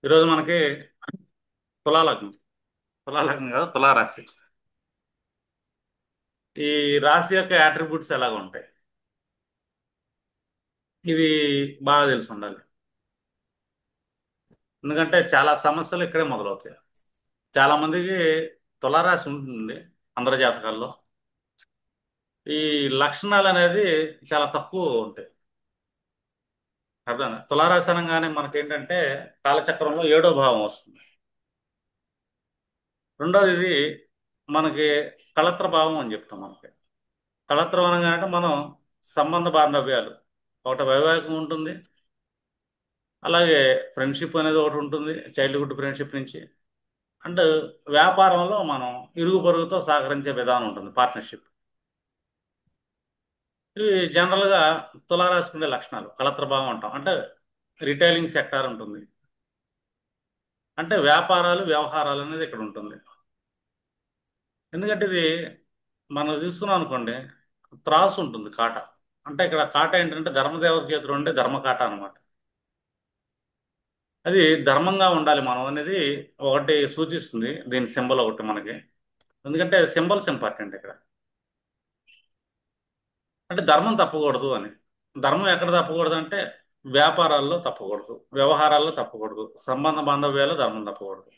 ఈరోజు మనకి తులాలగ్నం. తులాలగ్నం కాదు, తులారాశి. ఈ రాశి యొక్క యాట్రిబ్యూట్స్ ఎలాగ ఉంటాయి, ఇది బాగా తెలిసి ఉండాలి. ఎందుకంటే చాలా సమస్యలు ఇక్కడే మొదలవుతాయి. చాలా మందికి తులారాశి ఉంటుంది అందరి జాతకాల్లో. ఈ లక్షణాలు అనేది చాలా తక్కువ ఉంటాయి. అర్థం తులారాశి అనగానే మనకేంటంటే కాలచక్రంలో ఏడో భావం వస్తుంది. రెండోది ఇది మనకి కళత్ర భావం అని చెప్తాం. మనకి కళత్రం అనగానే మనం సంబంధ బాంధవ్యాలు, ఒకటి వైవాహికం ఉంటుంది, అలాగే ఫ్రెండ్షిప్ అనేది ఒకటి ఉంటుంది చైల్డ్హుడ్ ఫ్రెండ్షిప్ నుంచి. అండ్ వ్యాపారంలో మనం ఇరుగు పొరుగుతో సహకరించే విధానం ఉంటుంది, పార్ట్నర్షిప్. ఇవి జనరల్గా తులారాశికి ఉండే లక్షణాలు. కళత్ర భావం అంటాం అంటే రిటైలింగ్ సెక్టార్ ఉంటుంది, అంటే వ్యాపారాలు వ్యవహారాలు అనేది ఇక్కడ ఉంటుంది. ఎందుకంటే ఇది మనం తీసుకున్నాం అనుకోండి, త్రాసు ఉంటుంది, కాట. అంటే ఇక్కడ కాట ఏంటంటే ధర్మదేవత చేతిలో ఉండే ధర్మకాట అనమాట. అది ధర్మంగా ఉండాలి మనం అనేది ఒకటి సూచిస్తుంది, దీని సింబల్ ఒకటి మనకి. ఎందుకంటే సింబల్స్ ఇంపార్టెంట్ ఇక్కడ. అంటే ధర్మం తప్పకూడదు అని. ధర్మం ఎక్కడ తప్పకూడదు అంటే వ్యాపారాల్లో తప్పకూడదు, వ్యవహారాల్లో తప్పకూడదు, సంబంధ బాంధవ్యాల్లో ధర్మం తప్పకూడదు.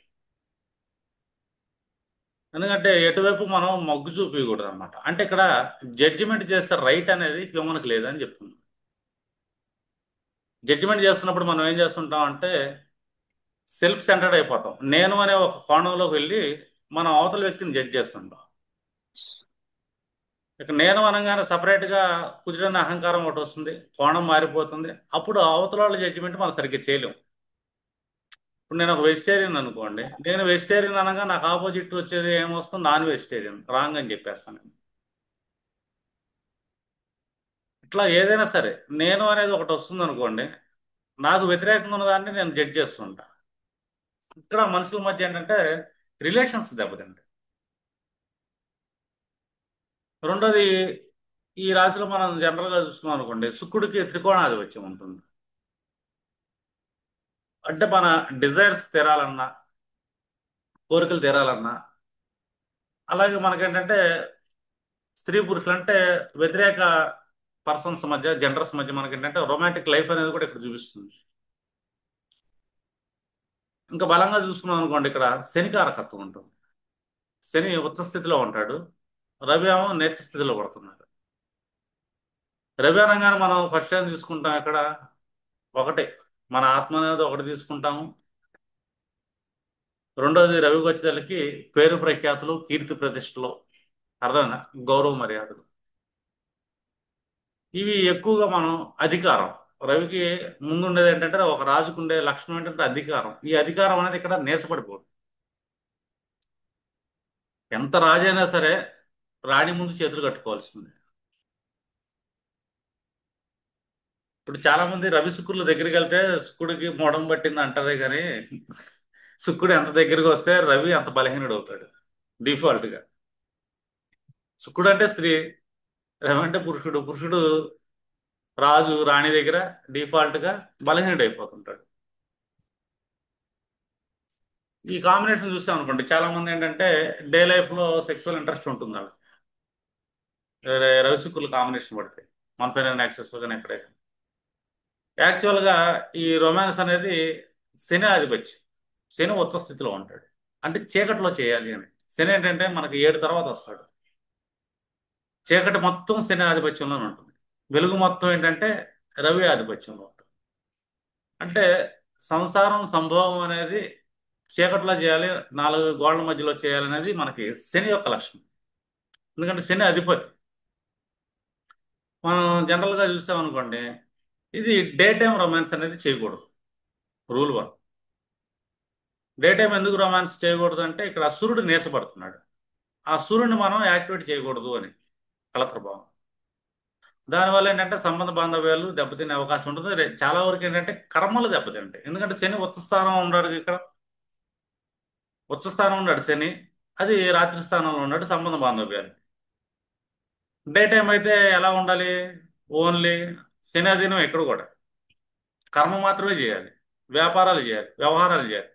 ఎందుకంటే ఎటువైపు మనం మొగ్గు చూపించకూడదు అనమాట. అంటే ఇక్కడ జడ్జిమెంట్ చేస్తే రైట్ అనేది హ్యూమన్కి లేదని చెప్తుంది. జడ్జిమెంట్ చేస్తున్నప్పుడు మనం ఏం చేస్తుంటాం అంటే సెల్ఫ్ సెంటర్డ్ అయిపోతాం. నేను అనే ఒక కోణంలోకి వెళ్ళి మనం అవతల వ్యక్తిని జడ్జ్ చేస్తుంటాం. ఇక నేను అనగానే సపరేట్గా కుదిరిన అహంకారం ఒకటి వస్తుంది, కోణం మారిపోతుంది. అప్పుడు అవతల వాళ్ళ జడ్జిమెంట్ మనం సరిగ్గా చేయలేం. ఇప్పుడు నేను ఒక వెజిటేరియన్ అనుకోండి, నేను వెజిటేరియన్ అనగా నాకు ఆపోజిట్ వచ్చేది ఏమొస్తుంది, నాన్ వెజిటేరియన్, రాంగ్ అని చెప్పేస్తాను నేను. ఇట్లా ఏదైనా సరే నేను అనేది ఒకటి వస్తుంది అనుకోండి, నాకు వ్యతిరేకంగా ఉన్న దాన్ని నేను జడ్జ్ చేస్తుంటా. ఇక్కడ మనుషుల మధ్య ఏంటంటే రిలేషన్స్ దెబ్బతింటాయి. రెండోది, ఈ రాశిలో మనం జనరల్గా చూస్తున్నాం అనుకోండి, శుక్రుడికి త్రికోణాధిపత్యం ఉంటుంది. అంటే మన డిజైర్స్ తీరాలన్నా, కోరికలు తీరాలన్నా, అలాగే మనకేంటంటే స్త్రీ పురుషులు అంటే వ్యతిరేక పర్సన్స్ మధ్య, జెండర్స్ మధ్య మనకేంటంటే రొమాంటిక్ లైఫ్ అనేది కూడా ఇక్కడ చూపిస్తుంది. ఇంకా బలంగా చూసుకున్నాం అనుకోండి, ఇక్కడ శని కారకత్వం ఉంటుంది. శని ఉచ్చ స్థితిలో ఉంటాడు, రవి ఏమో నీచ స్థితిలో పడుతున్నాడు. రవి అనగానే మనం ఫస్ట్ టైం తీసుకుంటాం ఇక్కడ ఒకటే, మన ఆత్మ అనేది ఒకటి తీసుకుంటాము. రెండోది, రవికి వచ్చేసరికి పేరు ప్రఖ్యాతులు, కీర్తి ప్రతిష్టలు, అర్థమైనా, గౌరవ మర్యాదలు, ఇవి ఎక్కువగా మనం అధికారం. రవికి ముందుండేది ఏంటంటే ఒక రాజుకు ఉండే లక్షణం ఏంటంటే అధికారం. ఈ అధికారం అనేది ఇక్కడ నేసపడిపోదు. ఎంత రాజైనా సరే రాణి ముందు చేతులు కట్టుకోవాల్సిందే. ఇప్పుడు చాలా మంది రవి శుక్రుల దగ్గరికి వెళ్తే శుక్రుడికి మొడం పట్టింది అంటారే కానీ శుక్రుడు ఎంత దగ్గరికి వస్తే రవి అంత బలహీనుడు అవుతాడు డిఫాల్ట్ గా. శుక్రుడు అంటే స్త్రీ, రవి అంటే పురుషుడు. పురుషుడు రాజు రాణి దగ్గర డిఫాల్ట్ గా బలహీనుడు అయిపోతుంటాడు. ఈ కాంబినేషన్ చూసాం అనుకోండి, చాలా మంది ఏంటంటే డే లైఫ్ లో సెక్సువల్ ఇంట్రెస్ట్ ఉంటుంది వాళ్ళకి, రవి శుక్రుల కాంబినేషన్ పడితే మన పైన యాక్సెస్ కానీ ఎక్కడైనా. యాక్చువల్ గా ఈ రొమాన్స్ అనేది శని ఆధిపత్యం. శని ఉచ్చ స్థితిలో ఉంటాడు, అంటే చీకట్లో చేయాలి అని. శని ఏంటంటే మనకి 7 తర్వాత వస్తాడు. చీకటి మొత్తం శని ఆధిపత్యంలోనే ఉంటుంది, వెలుగు మొత్తం ఏంటంటే రవి ఆధిపత్యంలో ఉంటుంది. అంటే సంసారం సంభోగం అనేది చీకట్లో చేయాలి, 4 గోడల మధ్యలో చేయాలనేది మనకి శని యొక్క లక్షణం. ఎందుకంటే శని అధిపతి. మనం జనరల్గా చూసామనుకోండి, ఇది డే టైం రొమాన్స్ అనేది చేయకూడదు, రూల్ 1. డే టైం ఎందుకు రొమాన్స్ చేయకూడదు అంటే ఇక్కడ సూర్యుడు నీచపడుతున్నాడు, ఆ సూర్యుడిని మనం యాక్టివేట్ చేయకూడదు అని కలత్రభావం. దానివల్ల ఏంటంటే సంబంధ బాంధవ్యాలు దెబ్బతినే అవకాశం ఉంటుంది. చాలా వరకు ఏంటంటే కర్మలు దెబ్బతింటాయి. ఎందుకంటే శని ఉచ్చ స్థానం ఉన్నాడు ఇక్కడ, ఉచ్చ స్థానం ఉన్నాడు శని, అది రాత్రి స్థానంలో ఉన్నాడు, సంబంధ బాంధవ్యాలు. డే టైం అయితే ఎలా ఉండాలి, ఓన్లీ శని అధీనం ఎక్కడ కూడా కర్మ మాత్రమే చేయాలి. వ్యాపారాలు చేయాలి, వ్యవహారాలు చేయాలి.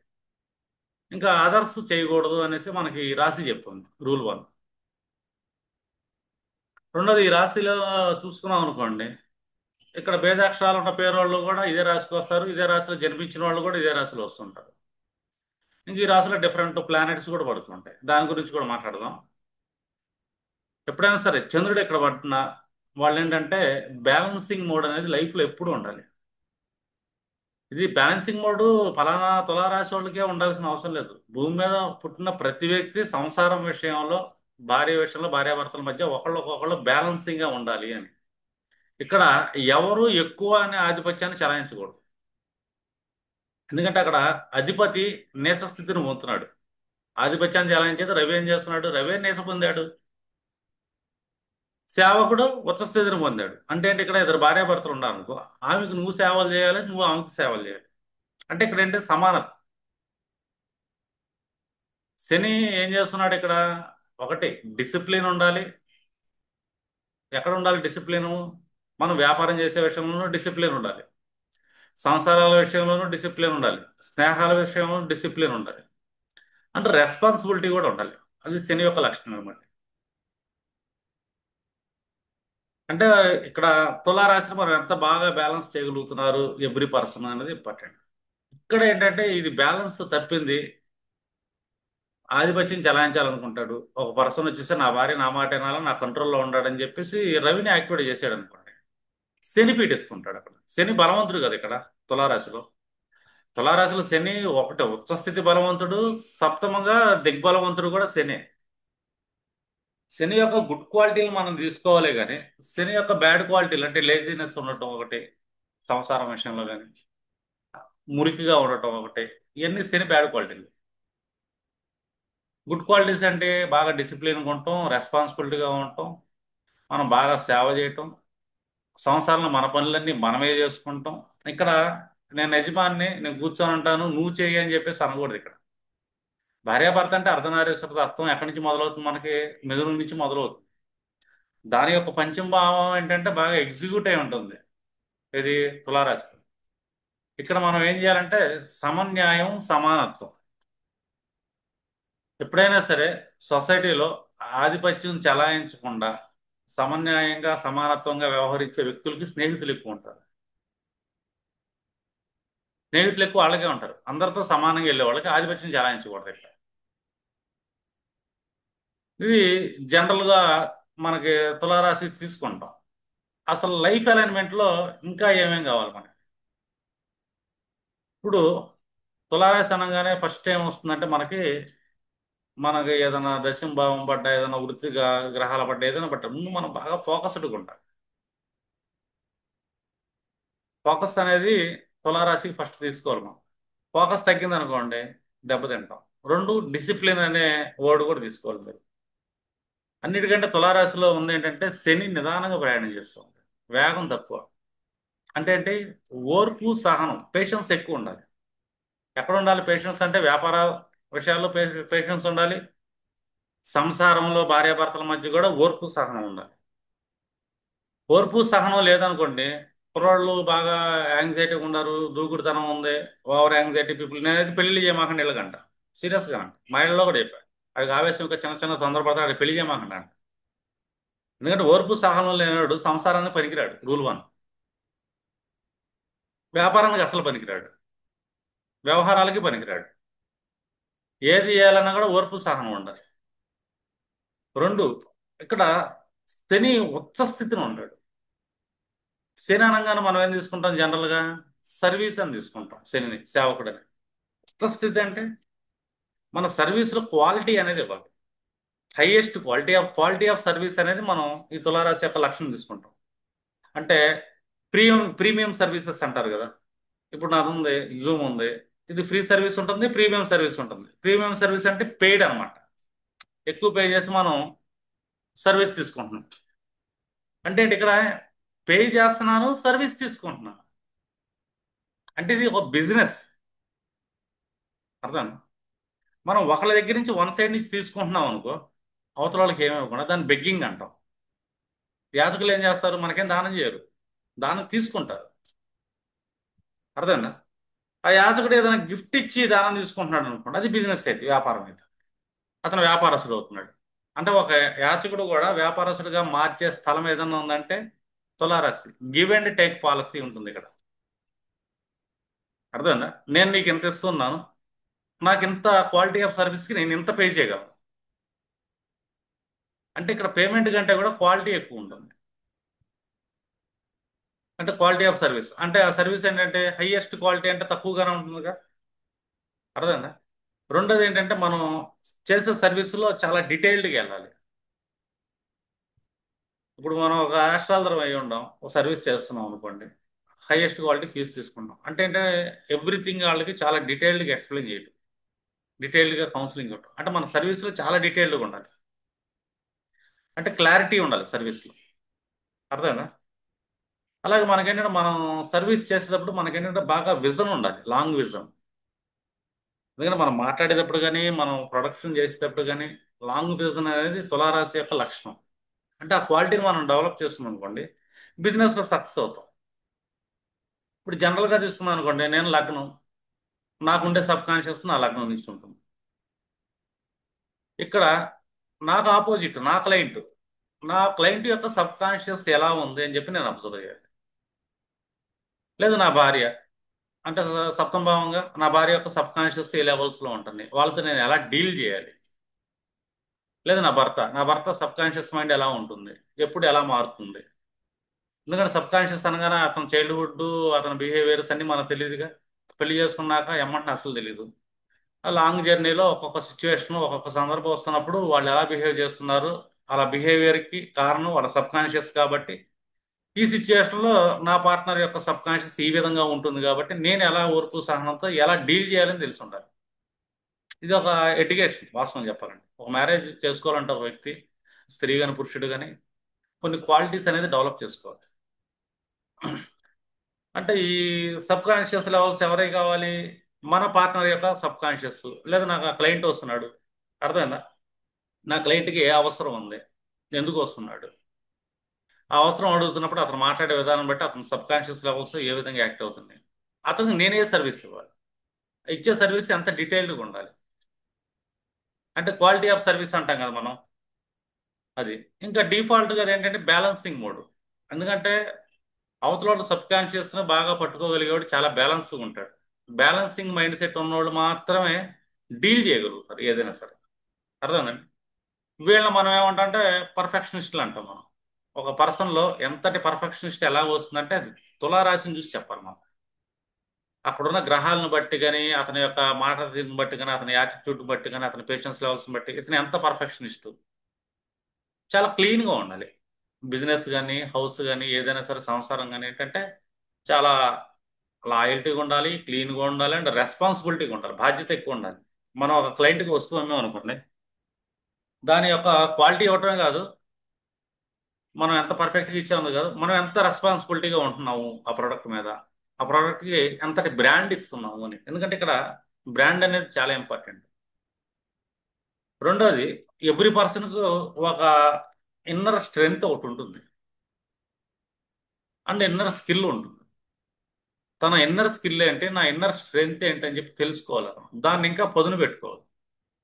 ఇంకా అదర్స్ చేయకూడదు అనేసి మనకి ఈ రాశి చెప్తుంది, రూల్ 1. రెండోది, ఈ రాశిలో చూసుకున్నాం అనుకోండి, ఇక్కడ బేదాక్షరాలు ఉన్న పేరు వాళ్ళు కూడా ఇదే రాశికి వస్తారు, ఇదే రాశిలో జన్మించిన వాళ్ళు కూడా ఇదే రాశిలో వస్తుంటారు. ఇంక ఈ రాశిలో డిఫరెంట్ ప్లానెట్స్ కూడా పడుతుంటాయి, దాని గురించి కూడా మాట్లాడదాం. ఎప్పుడైనా సరే చంద్రుడు ఎక్కడ పట్టినా వాళ్ళు ఏంటంటే బ్యాలెన్సింగ్ మోడ్ అనేది లైఫ్లో ఎప్పుడూ ఉండాలి. ఇది బ్యాలెన్సింగ్ మోడ్ ఫలానా తులారాశి వాళ్ళకే ఉండాల్సిన అవసరం లేదు. భూమి మీద పుట్టిన ప్రతి వ్యక్తి సంసారం విషయంలో, భార్య విషయంలో, భార్యాభర్తల మధ్య ఒకళ్ళకొకళ్ళు బ్యాలెన్సింగ్ గా ఉండాలి అని. ఇక్కడ ఎవరు ఎక్కువ అనే ఆధిపత్యాన్ని చెలాయించకూడదు. ఎందుకంటే అక్కడ అధిపతి నీచ స్థితిని పొందుతున్నాడు. ఆధిపత్యాన్ని చెలాయించేది రవి. ఏం చేస్తున్నాడు? రవి నీచ పొందాడు. సేవకుడు ఉచ్చ స్థితిని పొందాడు. అంటే ఏంటి? ఇక్కడ ఇద్దరు భార్యాభర్తలు ఉన్నారు అనుకో, ఆమెకు నువ్వు సేవలు చేయాలి, నువ్వు ఆమెకు సేవలు చేయాలి. అంటే ఇక్కడ ఏంటి? సమానత. శని ఏం చేస్తున్నాడు ఇక్కడ? ఒకటి, డిసిప్లిన్ ఉండాలి. ఎక్కడ ఉండాలి డిసిప్లిన్? మనం వ్యాపారం చేసే విషయంలోనూ డిసిప్లిన్ ఉండాలి, సంసారాల విషయంలోనూ డిసిప్లిన్ ఉండాలి, స్నేహాల విషయంలో డిసిప్లిన్ ఉండాలి. అంటే రెస్పాన్సిబిలిటీ కూడా ఉండాలి. అది శని యొక్క లక్షణం అనమాట. అంటే ఇక్కడ తులారాశిని మనం ఎంత బాగా బ్యాలెన్స్ చేయగలుగుతున్నారు ఎవ్రీ పర్సన్ అనేది ఇంపార్టెంట్. ఇక్కడ ఏంటంటే ఇది బ్యాలెన్స్ తప్పింది, ఆధిపత్యం చెలాయించాలనుకుంటాడు. ఒక పర్సన్ వచ్చేసి నా భార్య నా మాట వినాలని, నా కంట్రోల్లో ఉండాడని చెప్పేసి రవిని యాక్టివేట్ చేసాడు అనుకోండి, శని పీడిస్తుంటాడు. అక్కడ శని బలవంతుడు కదా ఇక్కడ తులారాశిలో. తులారాశిలో శని ఒకటి ఉచ్చస్థితి బలవంతుడు, సప్తమంగా దిగ్బలవంతుడు కూడా శని. శని యొక్క గుడ్ క్వాలిటీలు మనం తీసుకోవాలి, కానీ శని యొక్క బ్యాడ్ క్వాలిటీలు అంటే లేజినెస్ ఉండటం ఒకటి, సంసారం విషయంలో కానీ మురికిగా ఉండటం ఒకటి, ఇవన్నీ శని బ్యాడ్ క్వాలిటీలు. గుడ్ క్వాలిటీస్ అంటే బాగా డిసిప్లిన్గా ఉండటం, రెస్పాన్సిబిలిటీగా ఉండటం, మనం బాగా సేవ చేయటం, సంసారంలో మన పనులన్నీ మనమే చేసుకుంటాం. ఇక్కడ నేను యజమాన్ని, నేను కూర్చొని ఉంటాను నువ్వు చెయ్యి అని చెప్పేసి అనకూడదు ఇక్కడ. భార్యాభర్త అంటే అర్ధనారీశ్వరత అర్థం ఎక్కడి నుంచి మొదలవుతుంది? మనకి మిథునం నుంచి మొదలవుతుంది. దాని యొక్క పంచమ భావం ఏంటంటే బాగా ఎగ్జిక్యూట్ అయి ఉంటుంది. ఇది తులారాశి. ఇక్కడ మనం ఏం చేయాలంటే సమన్యాయం, సమానత్వం. ఎప్పుడైనా సరే సొసైటీలో ఆధిపత్యం చెలాయించకుండా సమన్యాయంగా, సమానత్వంగా వ్యవహరించే వ్యక్తులకి స్నేహితులు ఎక్కువ ఉంటారు. స్నేహితులు ఎక్కువ వాళ్ళకే ఉంటారు. అందరితో సమానంగా వెళ్ళే వాళ్ళకి ఆధిపత్యం చెలాయించకూడదు ఇక్కడ. ఇది జనరల్గా మనకి తులారాశి తీసుకుంటాం. అసలు లైఫ్ అలైన్మెంట్లో ఇంకా ఏమేం కావాలి మనకి? ఇప్పుడు తులారాశి అనగానే ఫస్ట్ ఏం వస్తుందంటే మనకి, మనకి ఏదైనా దశమ భావం పడ్డా, ఏదైనా వృత్తిగా గ్రహాల పడ్డా, ఏదైనా పడ్డా ముందు మనం బాగా ఫోకస్డ్గా ఉంటాం. ఫోకస్ అనేది తులారాశికి ఫస్ట్ తీసుకోవాలి మనం. ఫోకస్ తగ్గింది అనుకోండి దెబ్బతింటాం. రెండు, డిసిప్లిన్ అనే వర్డ్ కూడా తీసుకోవాలి మీరు. అన్నిటికంటే తులారాశిలో ఉంది ఏంటంటే శని నిదానంగా ప్రయాణం చేస్తుంది, వేగం తక్కువ. అంటే ఏంటి? ఓర్పు, సహనం, పేషెన్స్ ఎక్కువ ఉండాలి. ఎక్కడ ఉండాలి పేషెన్స్ అంటే? వ్యాపార విషయాల్లో పేషెన్స్ ఉండాలి, సంసారంలో భార్యాభర్తల మధ్య కూడా ఓర్పు, సహనం ఉండాలి. ఓర్పు సహనం లేదనుకోండి, కుర్రాళ్ళు బాగా యాంగ్జైటీగా ఉన్నారు, దూకుడుతనం ఉంది, ఓవర్ యాంగ్జైటీ పీపుల్, నేనైతే పెళ్లి చేయమాకండి వీళ్ళకంట. సీరియస్గా అంట. మా ఇళ్ళలో కూడా చెప్పాను. అది ఆవేశం ఇంకా చిన్న చిన్న తొందరపడతాడు, అది పెళ్లి చేయమాకండి అంట. ఎందుకంటే ఓర్పు సహనం లేనివాడు సంసారాన్ని పనికిరాడు, రూల్ 1. వ్యాపారానికి అసలు పనికిరాడు, వ్యవహారాలకి పనికిరాడు. ఏది చేయాలన్నా కూడా ఓర్పు సహనం ఉండాలి. రెండు, ఇక్కడ శని ఉచ్చ స్థితిని ఉంటాడు. శని అనగానే మనం ఏం తీసుకుంటాం జనరల్గా? సర్వీస్ అని తీసుకుంటాం శనిని, సేవకుడని. ఉచ్చ స్థితి అంటే మన సర్వీస్లో క్వాలిటీ అనేది ఇవ్వాలి. హైయెస్ట్ క్వాలిటీ ఆఫ్ సర్వీస్ అనేది మనం ఈ తులారాశి యొక్క లక్షణం తీసుకుంటాం. అంటే ప్రీమియం సర్వీసెస్ అంటారు కదా. ఇప్పుడు నాది ఉంది, జూమ్ ఉంది. ఇది ఫ్రీ సర్వీస్ ఉంటుంది, ప్రీమియం సర్వీస్ ఉంటుంది. ప్రీమియం సర్వీస్ అంటే పెయిడ్ అనమాట. ఎక్కువ పే చేసి మనం సర్వీస్ తీసుకుంటున్నాం. అంటే ఏంటి? ఇక్కడ పే చేస్తున్నాను, సర్వీస్ తీసుకుంటున్నాను. అంటే ఇది ఒక బిజినెస్. అర్థం? మనం ఒకళ్ళ దగ్గర నుంచి వన్ సైడ్ నుంచి తీసుకుంటున్నాం అనుకో, అవతల వాళ్ళకి ఏమి ఇవ్వకుండా దాన్ని బెగ్గింగ్ అంటాం. యాజకులు ఏం చేస్తారు? మనకేం దానం చేయరు, దానం తీసుకుంటారు. అర్థందా? ఆ యాచకుడు ఏదైనా గిఫ్ట్ ఇచ్చి దానం తీసుకుంటున్నాడు అనుకోండి, అది బిజినెస్ అయితే వ్యాపారం అయితే అతను వ్యాపారస్తుడు అవుతున్నాడు. అంటే ఒక యాచకుడు కూడా వ్యాపారస్తుడిగా మార్చే స్థలం ఏదైనా ఉందంటే తులారాశి. గివ్ అండ్ టేక్ పాలసీ ఉంటుంది ఇక్కడ. అర్థమైందా? నేను నీకు ఇంత ఇస్తున్నాను, నాకు ఇంత క్వాలిటీ ఆఫ్ సర్వీస్కి నేను ఇంత పే చేయగలను. అంటే ఇక్కడ పేమెంట్ కంటే కూడా క్వాలిటీ ఎక్కువ ఉంటుంది. అంటే క్వాలిటీ ఆఫ్ సర్వీస్ అంటే ఆ సర్వీస్ ఏంటంటే హైయెస్ట్ క్వాలిటీ అంటే తక్కువగానే ఉంటుందిగా. అర్థమైందా? రెండోది ఏంటంటే మనం చేసే సర్వీసులో చాలా డీటెయిల్డ్గా వెళ్ళాలి. ఇప్పుడు మనం ఒక ఆస్ట్రాలజర్ అయి ఉండం, ఒక సర్వీస్ చేస్తున్నాం అనుకోండి, హైయెస్ట్ క్వాలిటీ ఫీజు తీసుకుంటాం. అంటే ఏంటంటే ఎవ్రీథింగ్ వాళ్ళకి చాలా డీటెయిల్డ్గా ఎక్స్ప్లెయిన్ చేయడం, డీటెయిల్డ్గా కౌన్సిలింగ్ ఇవ్వడం. అంటే మన సర్వీస్లో చాలా డీటెయిల్డ్గా ఉండాలి. అంటే క్లారిటీ ఉండాలి సర్వీస్లో. అర్థమైందా? అలాగే మనకేంటంటే మనం సర్వీస్ చేసేటప్పుడు మనకేంటంటే బాగా విజన్ ఉండాలి, లాంగ్ విజన్. ఎందుకంటే మనం మాట్లాడేటప్పుడు కానీ మనం ప్రొడక్షన్ చేసేటప్పుడు కానీ లాంగ్ విజన్ అనేది తులారాశి యొక్క లక్షణం. అంటే ఆ క్వాలిటీని మనం డెవలప్ చేస్తున్నాం అనుకోండి, బిజినెస్లో సక్సెస్ అవుతాం. ఇప్పుడు జనరల్గా తీసుకున్నాను అనుకోండి, నేను లగ్నం, నాకుండే సబ్ కాన్షియస్ నా లగ్నం నుంచి ఉంటుంది. ఇక్కడ నాకు ఆపోజిట్ నా క్లయింట్ యొక్క సబ్ కాన్షియస్ ఎలా ఉంది అని చెప్పి నేను అబ్జర్వ్ చేయాలి. లేదు నా భార్య, అంటే సప్తమ భావంగా నా భార్య యొక్క సబ్ కాన్షియస్ ఏ లెవెల్స్లో ఉంటుంది, వాళ్ళతో నేను ఎలా డీల్ చేయాలి. లేదు నా భర్త సబ్ కాన్షియస్ మైండ్ ఎలా ఉంటుంది, ఎప్పుడు ఎలా మారుతుంది. ఎందుకంటే సబ్ కాన్షియస్ అనగానే అతని చైల్డ్హుడ్, అతని బిహేవియర్స్ అన్ని మనకు తెలియదుగా. పెళ్లి చేసుకున్నాక ఎమ్మంటే అసలు తెలియదు. ఆ లాంగ్ జర్నీలో ఒక్కొక్క సిచ్యువేషన్, ఒక్కొక్క సందర్భం వస్తున్నప్పుడు వాళ్ళు ఎలా బిహేవ్ చేస్తున్నారు, అలా బిహేవియర్కి కారణం వాళ్ళ సబ్ కాన్షియస్ కాబట్టి, ఈ సిచ్యువేషన్లో నా పార్ట్నర్ యొక్క సబ్ కాన్షియస్ ఈ విధంగా ఉంటుంది కాబట్టి నేను ఎలా ఓర్పు సహనంతో ఎలా డీల్ చేయాలని తెలిసి ఉండాలి. ఇది ఒక ఎడ్యుకేషన్ వాస్తవం చెప్పాలంటే. ఒక మ్యారేజ్ చేసుకోవాలంటే ఒక వ్యక్తి, స్త్రీ కానీ పురుషుడు కానీ, కొన్ని క్వాలిటీస్ అనేది డెవలప్ చేసుకోవాలి. అంటే ఈ సబ్ కాన్షియస్ లెవెల్స్ ఎవరికి కావాలి? మన పార్ట్నర్ యొక్క సబ్ కాన్షియస్. లేదా నాకు ఆ క్లయింట్ వస్తున్నాడు, అర్థమైందా, నా క్లయింట్కి ఏ అవసరం ఉంది, ఎందుకు వస్తున్నాడు, ఆ అవసరం అడుగుతున్నప్పుడు అతను మాట్లాడే విధానం బట్టి అతని సబ్ కాన్షియస్ లెవెల్స్ ఏ విధంగా యాక్ట్ అవుతుంది, అతనికి నేనే సర్వీస్ ఇవ్వాలి, ఇచ్చే సర్వీస్ ఎంత డీటెయిల్డ్గా ఉండాలి. అంటే క్వాలిటీ ఆఫ్ సర్వీస్ అంటాం కదా మనం, అది. ఇంకా డిఫాల్ట్గా అది ఏంటంటే బ్యాలెన్సింగ్ మోడ్. ఎందుకంటే అవతల సబ్ కాన్షియస్ను బాగా పట్టుకోగలిగేవాడు చాలా బ్యాలెన్స్గా ఉంటాడు. బ్యాలెన్సింగ్ మైండ్ సెట్ ఉన్నవాళ్ళు మాత్రమే డీల్ చేయగలుగుతారు ఏదైనా సరే. అర్థమైందండి? వీళ్ళని మనం ఏమంటామంటే పర్ఫెక్షనిస్టులు అంటాం మనం. ఒక పర్సన్లో ఎంతటి పర్ఫెక్షనిస్ట్ ఎలా వస్తుందంటే అది తులారాశిని చూసి చెప్పాలి మనం. అక్కడున్న గ్రహాలను బట్టి కానీ, అతని యొక్క మాట తీరుని బట్టి కానీ, అతని యాటిట్యూడ్ బట్టి కానీ, అతని పేషెన్స్ లెవెల్స్ని బట్టి ఇతను ఎంత పర్ఫెక్షనిస్ట్. చాలా క్లీన్గా ఉండాలి. బిజినెస్ కానీ, హౌస్ కానీ, ఏదైనా సరే సంసారం కానీ ఏంటంటే చాలా లాయల్టీగా ఉండాలి, క్లీన్గా ఉండాలి, అండ్ రెస్పాన్సిబిలిటీగా ఉండాలి, బాధ్యత ఎక్కువ ఉండాలి. మనం ఒక క్లయింట్కి వస్తువు అన్నాం అనుకోండి, దాని యొక్క క్వాలిటీ ఇవ్వటమే కాదు, మనం ఎంత పర్ఫెక్ట్గా ఇచ్చాము కాదు, మనం ఎంత రెస్పాన్సిబిలిటీగా ఉంటున్నాము ఆ ప్రోడక్ట్ మీద, ఆ ప్రోడక్ట్కి ఎంతటి బ్రాండ్ ఇస్తున్నాము అని. ఎందుకంటే ఇక్కడ బ్రాండ్ అనేది చాలా ఇంపార్టెంట్. రెండోది, ఎవ్రీ పర్సన్కు ఒక ఇన్నర్ స్ట్రెంగ్త్ ఒకటి ఉంటుంది, అండ్ ఇన్నర్ స్కిల్ ఉంటుంది. తన ఇన్నర్ స్కిల్ ఏంటి, నా ఇన్నర్ స్ట్రెంగ్త్ ఏంటి అని చెప్పి తెలుసుకోవాలి అతను. దాన్ని ఇంకా పదును పెట్టుకోవాలి.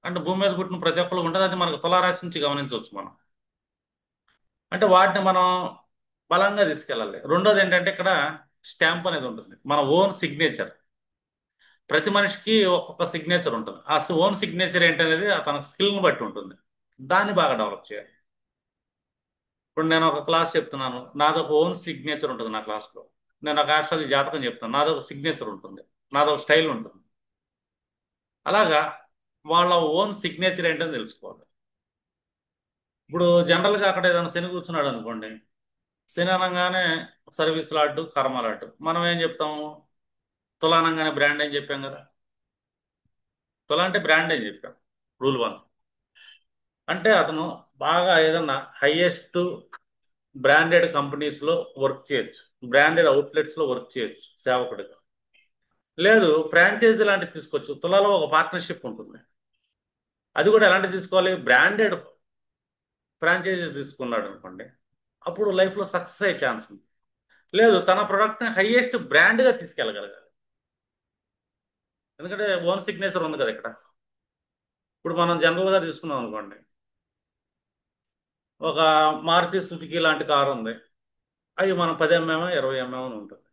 అంటే భూమి మీద పుట్టిన ప్రతి ఒక్కరు ఉంటుంది, అది మనకు తులారాశి నుంచి గమనించవచ్చు మనం. అంటే వాటిని మనం బలంగా తీసుకెళ్ళాలి. రెండోది ఏంటంటే ఇక్కడ స్టాంప్ అనేది ఉంటుంది, మన ఓన్ సిగ్నేచర్. ప్రతి మనిషికి ఒక్కొక్క సిగ్నేచర్ ఉంటుంది. ఆ ఓన్ సిగ్నేచర్ ఏంటనేది తన స్కిల్ని బట్టి ఉంటుంది. దాన్ని బాగా డెవలప్ చేయాలి. ఇప్పుడు నేను ఒక క్లాస్ చెప్తున్నాను, నాది ఒక ఓన్ సిగ్నేచర్ ఉంటుంది నా క్లాస్లో. నేను ఒక ఆస్ట్రాలజీ జాతకం చెప్తున్నాను, నాది ఒక సిగ్నేచర్ ఉంటుంది, నాది ఒక స్టైల్ ఉంటుంది. అలాగా వాళ్ళ ఓన్ సిగ్నేచర్ ఏంటని తెలుసుకోవాలి. ఇప్పుడు జనరల్గా అక్కడ ఏదైనా శని కూర్చున్నాడు అనుకోండి, శని అనగానే సర్వీస్ లాడ్డు, కర్మ లాడ్డు. మనం ఏం చెప్తాము? తులా అనగానే బ్రాండ్ అని చెప్పాం కదా. తులా అంటే బ్రాండ్ అని చెప్పాం. రూల్ 1 అంటే అతను బాగా ఏదన్నా హైయెస్ట్ బ్రాండెడ్ కంపెనీస్లో వర్క్ చేయొచ్చు, బ్రాండెడ్ అవుట్లెట్స్లో వర్క్ చేయొచ్చు సేవకుడిగా. లేదు ఫ్రాంచైజీ లాంటివి తీసుకోవచ్చు. తులాలో ఒక పార్ట్నర్షిప్ ఉంటుంది, అది కూడా ఎలాంటివి తీసుకోవాలి? బ్రాండెడ్ ఫ్రాంచైజీ తీసుకున్నాడు అనుకోండి, అప్పుడు లైఫ్లో సక్సెస్ అయ్యే ఛాన్స్ ఉంది. లేదు తన ప్రొడక్ట్ని హైయెస్ట్ బ్రాండ్గా తీసుకెళ్ళగలగాలి. ఎందుకంటే ఓన్ సిగ్నేచర్ ఉంది కదా ఇక్కడ. ఇప్పుడు మనం జనరల్గా తీసుకున్నాం అనుకోండి, ఒక మారుతి సుజుకి లాంటి కారు ఉంది, అవి మనం 10 mm 20 mm అని ఉంటుంది.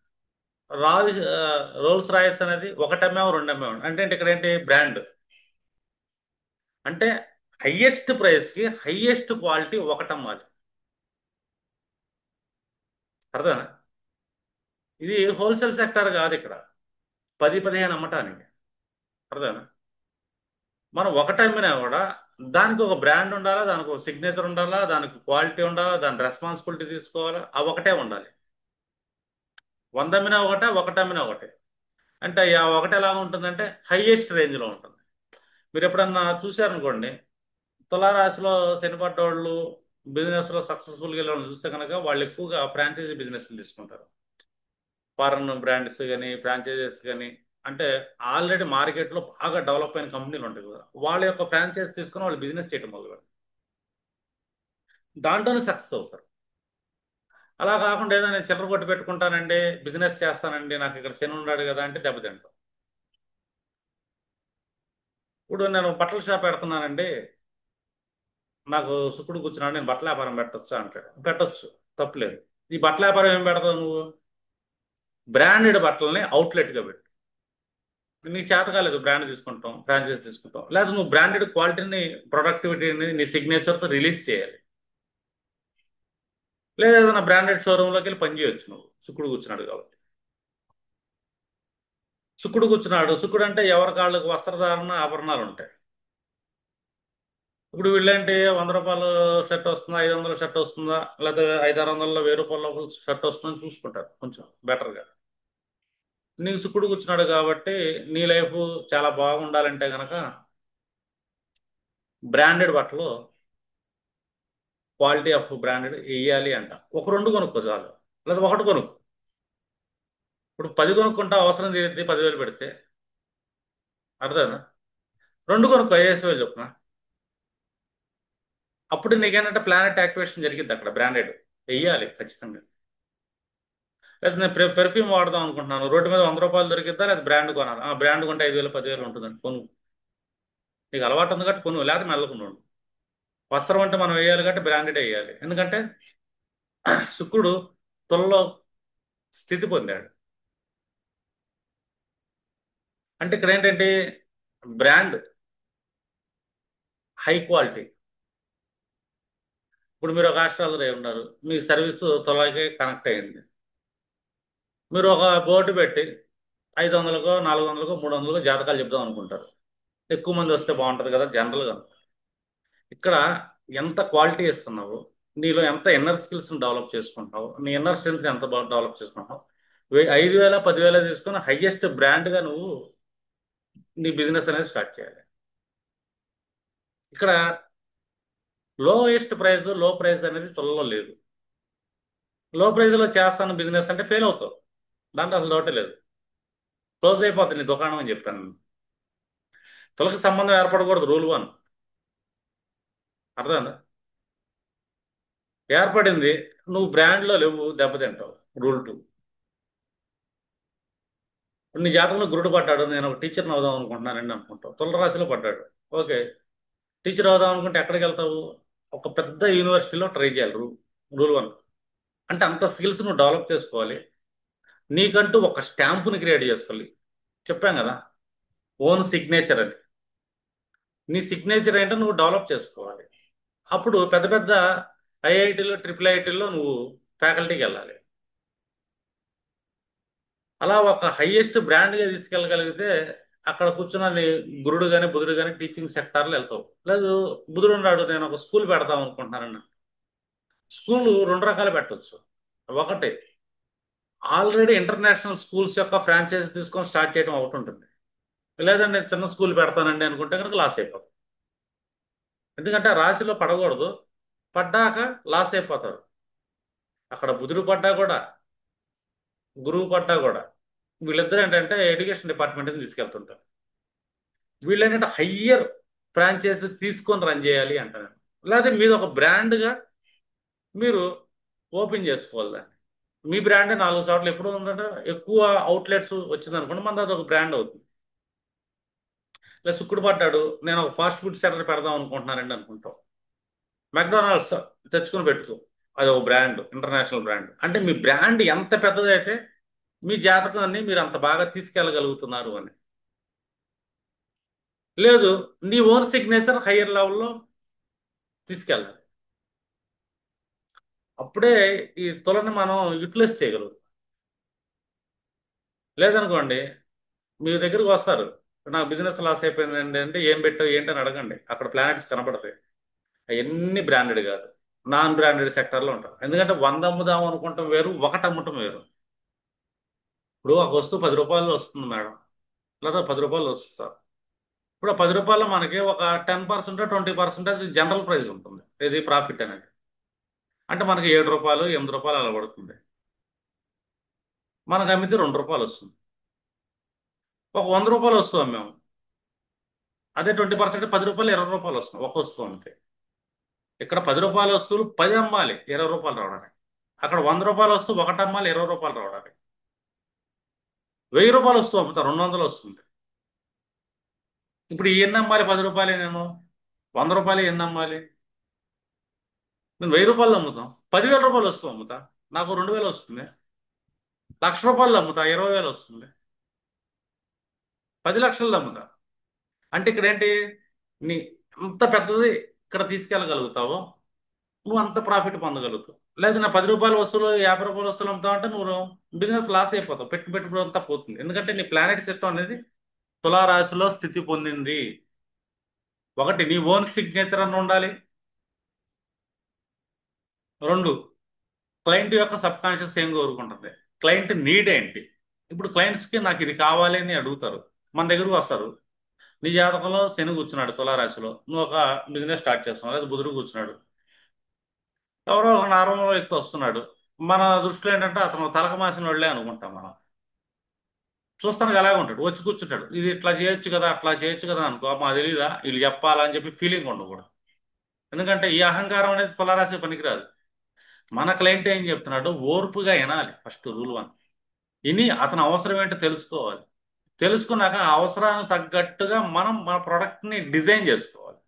రాల్ రోల్స్ రాయల్స్ అనేది 1 mm 2 mm అంటే ఇక్కడ ఏంటి బ్రాండ్ అంటే హయ్యెస్ట్ ప్రైస్కి హయ్యెస్ట్ క్వాలిటీ ఒకటమ్మాలి. అర్థమేనా? ఇది హోల్సేల్ సెక్టర్ కాదు ఇక్కడ, 10 15 అమ్మటానికి. అర్థమేనా? మనం ఒకటి అమ్మినా కూడా దానికి ఒక బ్రాండ్ ఉండాలా, దానికి ఒక సిగ్నేచర్ ఉండాలా, దానికి క్వాలిటీ ఉండాలా, దాని రెస్పాన్సిబిలిటీ తీసుకోవాలా, ఆ ఒకటే ఉండాలి. 100 అమ్మినా ఒకటే, ఒకటి అమ్మినా ఒకటే. అంటే ఆ ఒకటి ఎలా ఉంటుందంటే హైయెస్ట్ రేంజ్లో ఉంటుంది. మీరు ఎప్పుడన్నా చూశారనుకోండి, తులారాశిలో శనిపడ్డోళ్ళు బిజినెస్లో సక్సెస్ఫుల్గా వెళ్ళి చూస్తే కనుక వాళ్ళు ఎక్కువగా ఫ్రాంచైజీ బిజినెస్లు తీసుకుంటారు. ఫారెన్ బ్రాండ్స్ కానీ ఫ్రాంచైజెస్ కానీ, అంటే ఆల్రెడీ మార్కెట్లో బాగా డెవలప్ అయిన కంపెనీలు ఉంటాయి కదా, వాళ్ళ యొక్క ఫ్రాంచైజ్ తీసుకుని వాళ్ళు బిజినెస్ చేయడం మొదలు పెడతారు. దాంట్లోనే సక్సెస్ అవుతారు. అలా కాకుండా ఏదో నేను చిల్లర కొట్టు పెట్టుకుంటానండి, బిజినెస్ చేస్తానండి, నాకు ఇక్కడ శని ఉన్నాడు కదా అంటే దెబ్బతింటాం. ఇప్పుడు నేను బట్టల షాప్ పెడుతున్నానండి, నాకు శుక్రుడు కూర్చున్నాడు, నేను బట్టల వ్యాపారం పెట్టొచ్చా అంటాడు. పెట్టొచ్చు, తప్పులేదు. ఈ బట్టల వ్యాపారం ఏం పెడతావు నువ్వు? బ్రాండెడ్ బట్టలని అవుట్లెట్గా పెట్టు. నీకు చేత కాలేదు బ్రాండ్ తీసుకుంటాం, ఫ్రాంచైజ్ తీసుకుంటాం, లేదా నువ్వు బ్రాండెడ్ క్వాలిటీని ప్రొడక్టివిటీని నీ సిగ్నేచర్తో రిలీజ్ చేయాలి. లేదా ఏదైనా బ్రాండెడ్ షోరూంలోకి వెళ్ళి పని చేయొచ్చు నువ్వు, శుక్రుడు కూర్చున్నాడు కాబట్టి. శుక్రుడు కూర్చున్నాడు, శుక్రుడు అంటే ఎవరి కాళ్ళకు వస్త్రధారణ ఆభరణాలు ఉంటాయి. ఇప్పుడు వీళ్ళేంటి 100 రూపాయలు షర్ట్ వస్తుందా, 500 షర్ట్ వస్తుందా, లేకపోతే 500 600 1000 రూపాయల షర్ట్ వస్తుందని చూసుకుంటారు కొంచెం బెటర్గా. నీకు శుక్రుడు కూర్చున్నాడు కాబట్టి నీ లైఫ్ చాలా బాగుండాలంటే గనక బ్రాండెడ్ బట్టలు, క్వాలిటీ ఆఫ్ బ్రాండెడ్ వేయాలి అంట. ఒక రెండు కొనుక్కో చాలు, లేదా ఒకటి కొనుక్కో. ఇప్పుడు 10 కొనుక్కుంటా అవసరం తీరిద్ది 10,000 పెడితే. అర్థమేనా? రెండు కొనుక్కో ఐఏఎస్ఓ చొప్పున. అప్పుడు నీకేంటంటే ప్లానెట్ యాక్టివేషన్ జరిగింది అక్కడ. బ్రాండెడ్ వెయ్యాలి ఖచ్చితంగా. లేదా నేను పెర్ఫ్యూమ్ వాడదాం అనుకుంటున్నాను, రోడ్డు మీద 100 రూపాయలు దొరికిద్దా, లేదా బ్రాండ్ కొనాలి? ఆ బ్రాండ్ కొంటే 5,000 10,000 ఉంటుందండి, కొను. నీకు అలవాటు ఉంది కాబట్టి కొను, లేదా మెల్లకుండా. వస్త్రం అంటే మనం వేయాలి కాబట్టి బ్రాండెడ్ వేయాలి. ఎందుకంటే శుక్రుడు తులలో స్థితి పొందాడు. అంటే ఇక్కడ ఏంటంటే బ్రాండ్ హై క్వాలిటీ. ఇప్పుడు మీరు ఒక హాస్టల్లో ఉన్నారు, మీ సర్వీస్ తులాకి కనెక్ట్ అయ్యింది. మీరు ఒక బోర్డు పెట్టి 500కో 400కో 300కో జాతకాలు చెప్దాం అనుకుంటారు. ఎక్కువ మంది వస్తే బాగుంటుంది కదా జనరల్గా. ఇక్కడ ఎంత క్వాలిటీ ఇస్తున్నావు, నీలో ఎంత ఇన్నర్ స్కిల్స్ని డెవలప్ చేసుకుంటావు, నీ ఇన్నర్ స్ట్రెంత్ ఎంత బాగా డెవలప్ చేసుకుంటావు, 5,000 10,000 తీసుకుని హయ్యెస్ట్ బ్రాండ్గా నువ్వు నీ బిజినెస్ అనేది స్టార్ట్ చేయాలి. ఇక్కడ లోయెస్ట్ ప్రైస్ లో ప్రైస్ అనేది తులలో లేదు. లో ప్రైస్లో చేస్తాను బిజినెస్ అంటే ఫెయిల్ అవుతావు, దాంట్లో అసలు డౌటే లేదు. క్లోజ్ అయిపోతుంది నీ దుకాణం అని చెప్తాను. తులకి సంబంధం ఏర్పడకూడదు, రూల్ 1. అర్థమైందా? ఏర్పడింది, నువ్వు బ్రాండ్లో లేవు, దెబ్బతింటావు, రూల్ 2. నీ జాతకంలో గురుడు పడ్డాడు, నేను ఒక టీచర్ని అవుదాం అనుకుంటున్నానండి అనుకుంటావు, తులరాశిలో పడ్డాడు. ఓకే, టీచర్ అవుదాం అనుకుంటే ఎక్కడికి వెళ్తావు? ఒక పెద్ద యూనివర్సిటీలో ట్రై చేయాలి, రూల్ 1. అంటే అంత స్కిల్స్ నువ్వు డెవలప్ చేసుకోవాలి. నీకంటూ ఒక స్టాంపుని క్రియేట్ చేసుకోవాలి. చెప్పాం కదా, ఓన్ సిగ్నేచర్ అని. నీ సిగ్నేచర్ ఏంటో నువ్వు డెవలప్ చేసుకోవాలి. అప్పుడు పెద్ద పెద్ద ఐఐటీలో IIITలో నువ్వు ఫ్యాకల్టీకి వెళ్ళాలి. అలా ఒక హయ్యెస్ట్ బ్రాండ్గా తీసుకెళ్ళగలిగితే అక్కడ కూర్చున్న నీ గురుడు కానీ బుధుడు కానీ టీచింగ్ సెక్టార్లో వెళ్తావు. లేదు, బుధుడు ఉన్నాడు, నేను ఒక స్కూల్ పెడదాం అనుకుంటున్నానన్న, స్కూల్ రెండు రకాలు పెట్టవచ్చు. ఒకటి, ఆల్రెడీ ఇంటర్నేషనల్ స్కూల్స్ యొక్క ఫ్రాంచైజ్ తీసుకొని స్టార్ట్ చేయడం ఒకటి ఉంటుంది. లేదంటే నేను చిన్న స్కూల్ పెడతానండి అనుకుంటే కనుక లాస్ అయిపోతాం. ఎందుకంటే రాశిలో పడకూడదు, పడ్డాక లాస్ అయిపోతారు. అక్కడ బుధుడు పడ్డా కూడా, గురువు పడ్డా కూడా, వీళ్ళిద్దరూ ఏంటంటే ఎడ్యుకేషన్ డిపార్ట్మెంట్ని తీసుకెళ్తుంటారు. వీళ్ళు ఏంటంటే హయ్యర్ ఫ్రాంచైజ్ తీసుకొని రన్ చేయాలి అంటారు. లేకపోతే మీరు ఒక బ్రాండ్గా మీరు ఓపెన్ చేసుకోవాలి దాన్ని. మీ బ్రాండ్ 4 చోట్ల ఎప్పుడు ఉందంటే ఎక్కువ అవుట్లెట్స్ వచ్చిందనుకోండి, మన అది ఒక బ్రాండ్ అవుతుంది. ఇలా సుక్కుడు పడ్డాడు, నేను ఒక ఫాస్ట్ ఫుడ్ సెంటర్ పెడదాం అనుకుంటున్నానండి అనుకుంటాం. మెక్డొనాల్డ్స్ తెచ్చుకుని పెట్టుకో, అది ఒక బ్రాండ్, ఇంటర్నేషనల్ బ్రాండ్. అంటే మీ బ్రాండ్ ఎంత పెద్దదైతే మీ జాతకాన్ని మీరు అంత బాగా తీసుకెళ్ళగలుగుతున్నారు అని. లేదు, నీ ఓన్ సిగ్నేచర్ హయ్యర్ లెవెల్లో తీసుకెళ్ళాలి. అప్పుడే ఈ తులని మనం యూటిలైజ్ చేయగలుగుతాం. లేదనుకోండి, మీ దగ్గరికి వస్తారు, నాకు బిజినెస్ లాస్ అయిపోయిందండి అంటే ఏం పెట్టావు ఏంటి అని అడగండి, అక్కడ ప్లానెట్స్ కనపడతాయి. అవన్నీ బ్రాండెడ్ కాదు, నాన్ బ్రాండెడ్ సెక్టర్లో ఉంటారు. ఎందుకంటే 100 అమ్ముదాం అనుకుంటాం వేరు, ఒకటి అమ్మటం వేరు. ఇప్పుడు ఒక వస్తువు 10 రూపాయలు వస్తుంది మేడం, లేదా 10 రూపాయలు వస్తుంది సార్. ఇప్పుడు ఆ 10 రూపాయలు మనకి ఒక 10% 20% జనరల్ ప్రైస్ ఉంటుంది, ఇది ప్రాఫిట్ అనేది. అంటే మనకి 7 రూపాయలు 8 రూపాయలు అలా పడుతుంది. మనకు అమ్మితే 2 రూపాయలు వస్తుంది. ఒక 100 రూపాయలు వస్తువు అమ్మాము, అదే 20% 10 రూపాయలు 20 రూపాయలు వస్తుంది ఒక వస్తువు అమ్మితే. ఇక్కడ 10 రూపాయల వస్తువులు 10 అమ్మాలి 20 రూపాయలు రావడానికి. అక్కడ 100 రూపాయల వస్తువు ఒకటి అమ్మాలి 20 రూపాయలు రావడానికి. 1000 రూపాయలు వస్తువు అమ్ముతా 200 వస్తుంది. ఇప్పుడు ఎన్ని అమ్మాలి? 10 రూపాయలే నేను, 100 రూపాయలు ఎన్ని అమ్మాలి? నేను 1000 రూపాయలు అమ్ముతాం, 10,000 రూపాయలు వస్తువు అమ్ముతా, నాకు 2,000 వస్తుంది. 1,00,000 రూపాయలు అమ్ముతా, 20,000 వస్తుంది. 10 లక్షలు అమ్ముతా. అంటే ఇక్కడ ఏంటి, నీ అంత పెద్దది ఇక్కడ తీసుకెళ్ళగలుగుతావు, నువ్వు అంత ప్రాఫిట్ పొందగలుగుతావు. లేదు నా 10 రూపాయల వస్తువులు 50 రూపాయల వస్తువులు అమ్ముతావు అంటే నువ్వు బిజినెస్ లాస్ అయిపోతావు, పెట్టుబడి అంతా పోతుంది. ఎందుకంటే నీ ప్లానెట్ సిస్టమ్ అనేది తులారాశిలో స్థితి పొందింది. ఒకటి, నీ ఓన్ సిగ్నేచర్ అని ఉండాలి. 2, క్లయింట్ యొక్క సబ్ కాన్షియస్ ఏం కోరుకుంటుంది, క్లయింట్ నీడ్ ఏంటి. ఇప్పుడు క్లయింట్స్కి నాకు ఇది కావాలి అని అడుగుతారు, మన దగ్గరకు వస్తారు. నీ జాతకంలో శని కూర్చున్నాడు తులారాశిలో, నువ్వు ఒక బిజినెస్ స్టార్ట్ చేస్తున్నావు, లేదా బుధుడు కూర్చున్నాడు, ఎవరో ఒక నార్మల్ వ్యక్తి వస్తున్నాడు. మన దృష్టిలో ఏంటంటే అతను తలక మాసిన వాళ్ళే అనుకుంటాం మనం. చూస్తానికి అలాగే ఉంటాడు, వచ్చి కూర్చుంటాడు, ఇది ఇట్లా చేయొచ్చు కదా అట్లా చేయొచ్చు కదా అనుకో, మా తెలీదా వీళ్ళు చెప్పాలా అని చెప్పి ఫీలింగ్ ఉండకూడదు. ఎందుకంటే ఈ అహంకారం అనేది తులారాశి పనికిరాదు. మన క్లయింట్ ఏం చెప్తున్నాడు ఓర్పుగా వినాలి, ఫస్ట్ రూల్ 1. విని అతని అవసరం ఏంటో తెలుసుకోవాలి. తెలుసుకున్నాక ఆ అవసరానికి తగ్గట్టుగా మనం మన ప్రోడక్ట్ని డిజైన్ చేసుకోవాలి.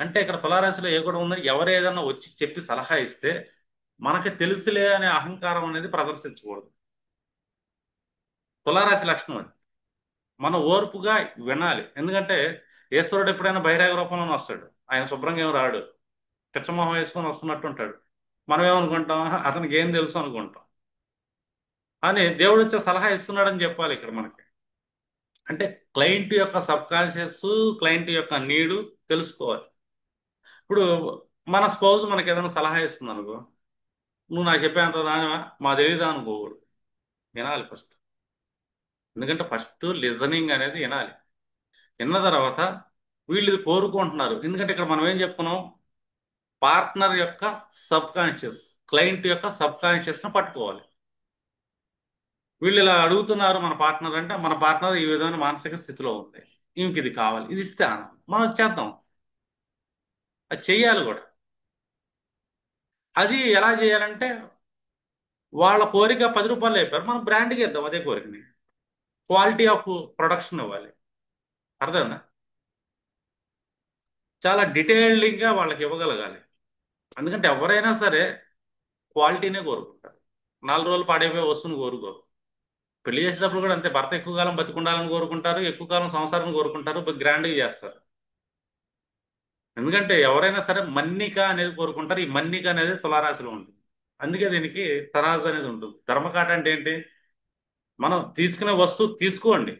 అంటే ఇక్కడ తులారాశిలో ఏ కూడా ఉందని ఎవరు ఏదన్నా వచ్చి చెప్పి సలహా ఇస్తే మనకి తెలుసులే అనే అహంకారం అనేది ప్రదర్శించకూడదు. తులారాశి లక్షణం అది. మనం ఓర్పుగా వినాలి. ఎందుకంటే ఈశ్వరుడు ఎప్పుడైనా బహిరంగ రూపంలోనే వస్తాడు, ఆయన శుభ్రంగా ఏం రాడు, పిచ్చమొహం వేసుకొని వస్తున్నట్టు ఉంటాడు. మనం ఏమనుకుంటాం, "ఆహా, అతనికి ఏం తెలుసు అనుకుంటాం." అని దేవుడు వచ్చే సలహా ఇస్తున్నాడని చెప్పాలి ఇక్కడ మనకి. అంటే క్లయింట్ యొక్క సబ్ కాన్షియస్, క్లయింట్ యొక్క నీడు తెలుసుకోవాలి. ఇప్పుడు మన స్పౌజ్ మనకి ఏదైనా సలహా ఇస్తుంది అనుకో, నువ్వు నాకు చెప్పేంత దానివా, మా తెలియదా అనుకోకూడదు, వినాలి ఫస్ట్. ఎందుకంటే ఫస్ట్ లిజనింగ్ అనేది వినాలి. విన్న తర్వాత వీళ్ళు ఇది కోరుకుంటున్నారు. ఎందుకంటే ఇక్కడ మనం ఏం చెప్పుకున్నాం, పార్ట్నర్ యొక్క సబ్ కాన్షియస్, క్లయింట్ యొక్క సబ్ కాన్షియస్ను పట్టుకోవాలి. వీళ్ళు ఇలా అడుగుతున్నారు మన పార్ట్నర్ అంటే, మన పార్ట్నర్ ఈ విధమైన మానసిక స్థితిలో ఉంది, ఇంక ఇది కావాలి, ఇది ఇస్తే మనం చేద్దాం, అది చెయ్యాలి కూడా. అది ఎలా చేయాలంటే, వాళ్ళ కోరిక 10 రూపాయలు అయిపోయారు, మనం బ్రాండ్కి ఇద్దాం అదే కోరికని, క్వాలిటీ ఆఫ్ ప్రొడక్షన్ ఇవ్వాలి. అర్థమైందా? చాలా డీటెయిల్డ్గా వాళ్ళకి ఇవ్వగలగాలి. ఎందుకంటే ఎవరైనా సరే క్వాలిటీనే కోరుకుంటారు, 4 రోజులు పాడైపోయే వస్తువుని కోరుకోరు. పెళ్లి చేసేటప్పుడు కూడా అంతే, భర్త ఎక్కువ కాలం బతికుండాలని కోరుకుంటారు, ఎక్కువ కాలం సంసారం కోరుకుంటారు, గ్రాండ్గా చేస్తారు. ఎందుకంటే ఎవరైనా సరే మన్నిక అనేది కోరుకుంటారు, ఈ మన్నిక అనేది తులారాశిలో ఉంటుంది. అందుకే దీనికి తరాజు అనేది ఉంటుంది. ధర్మకాట అంటే ఏంటి, మనం తీసుకునే వస్తువు తీసుకోండి,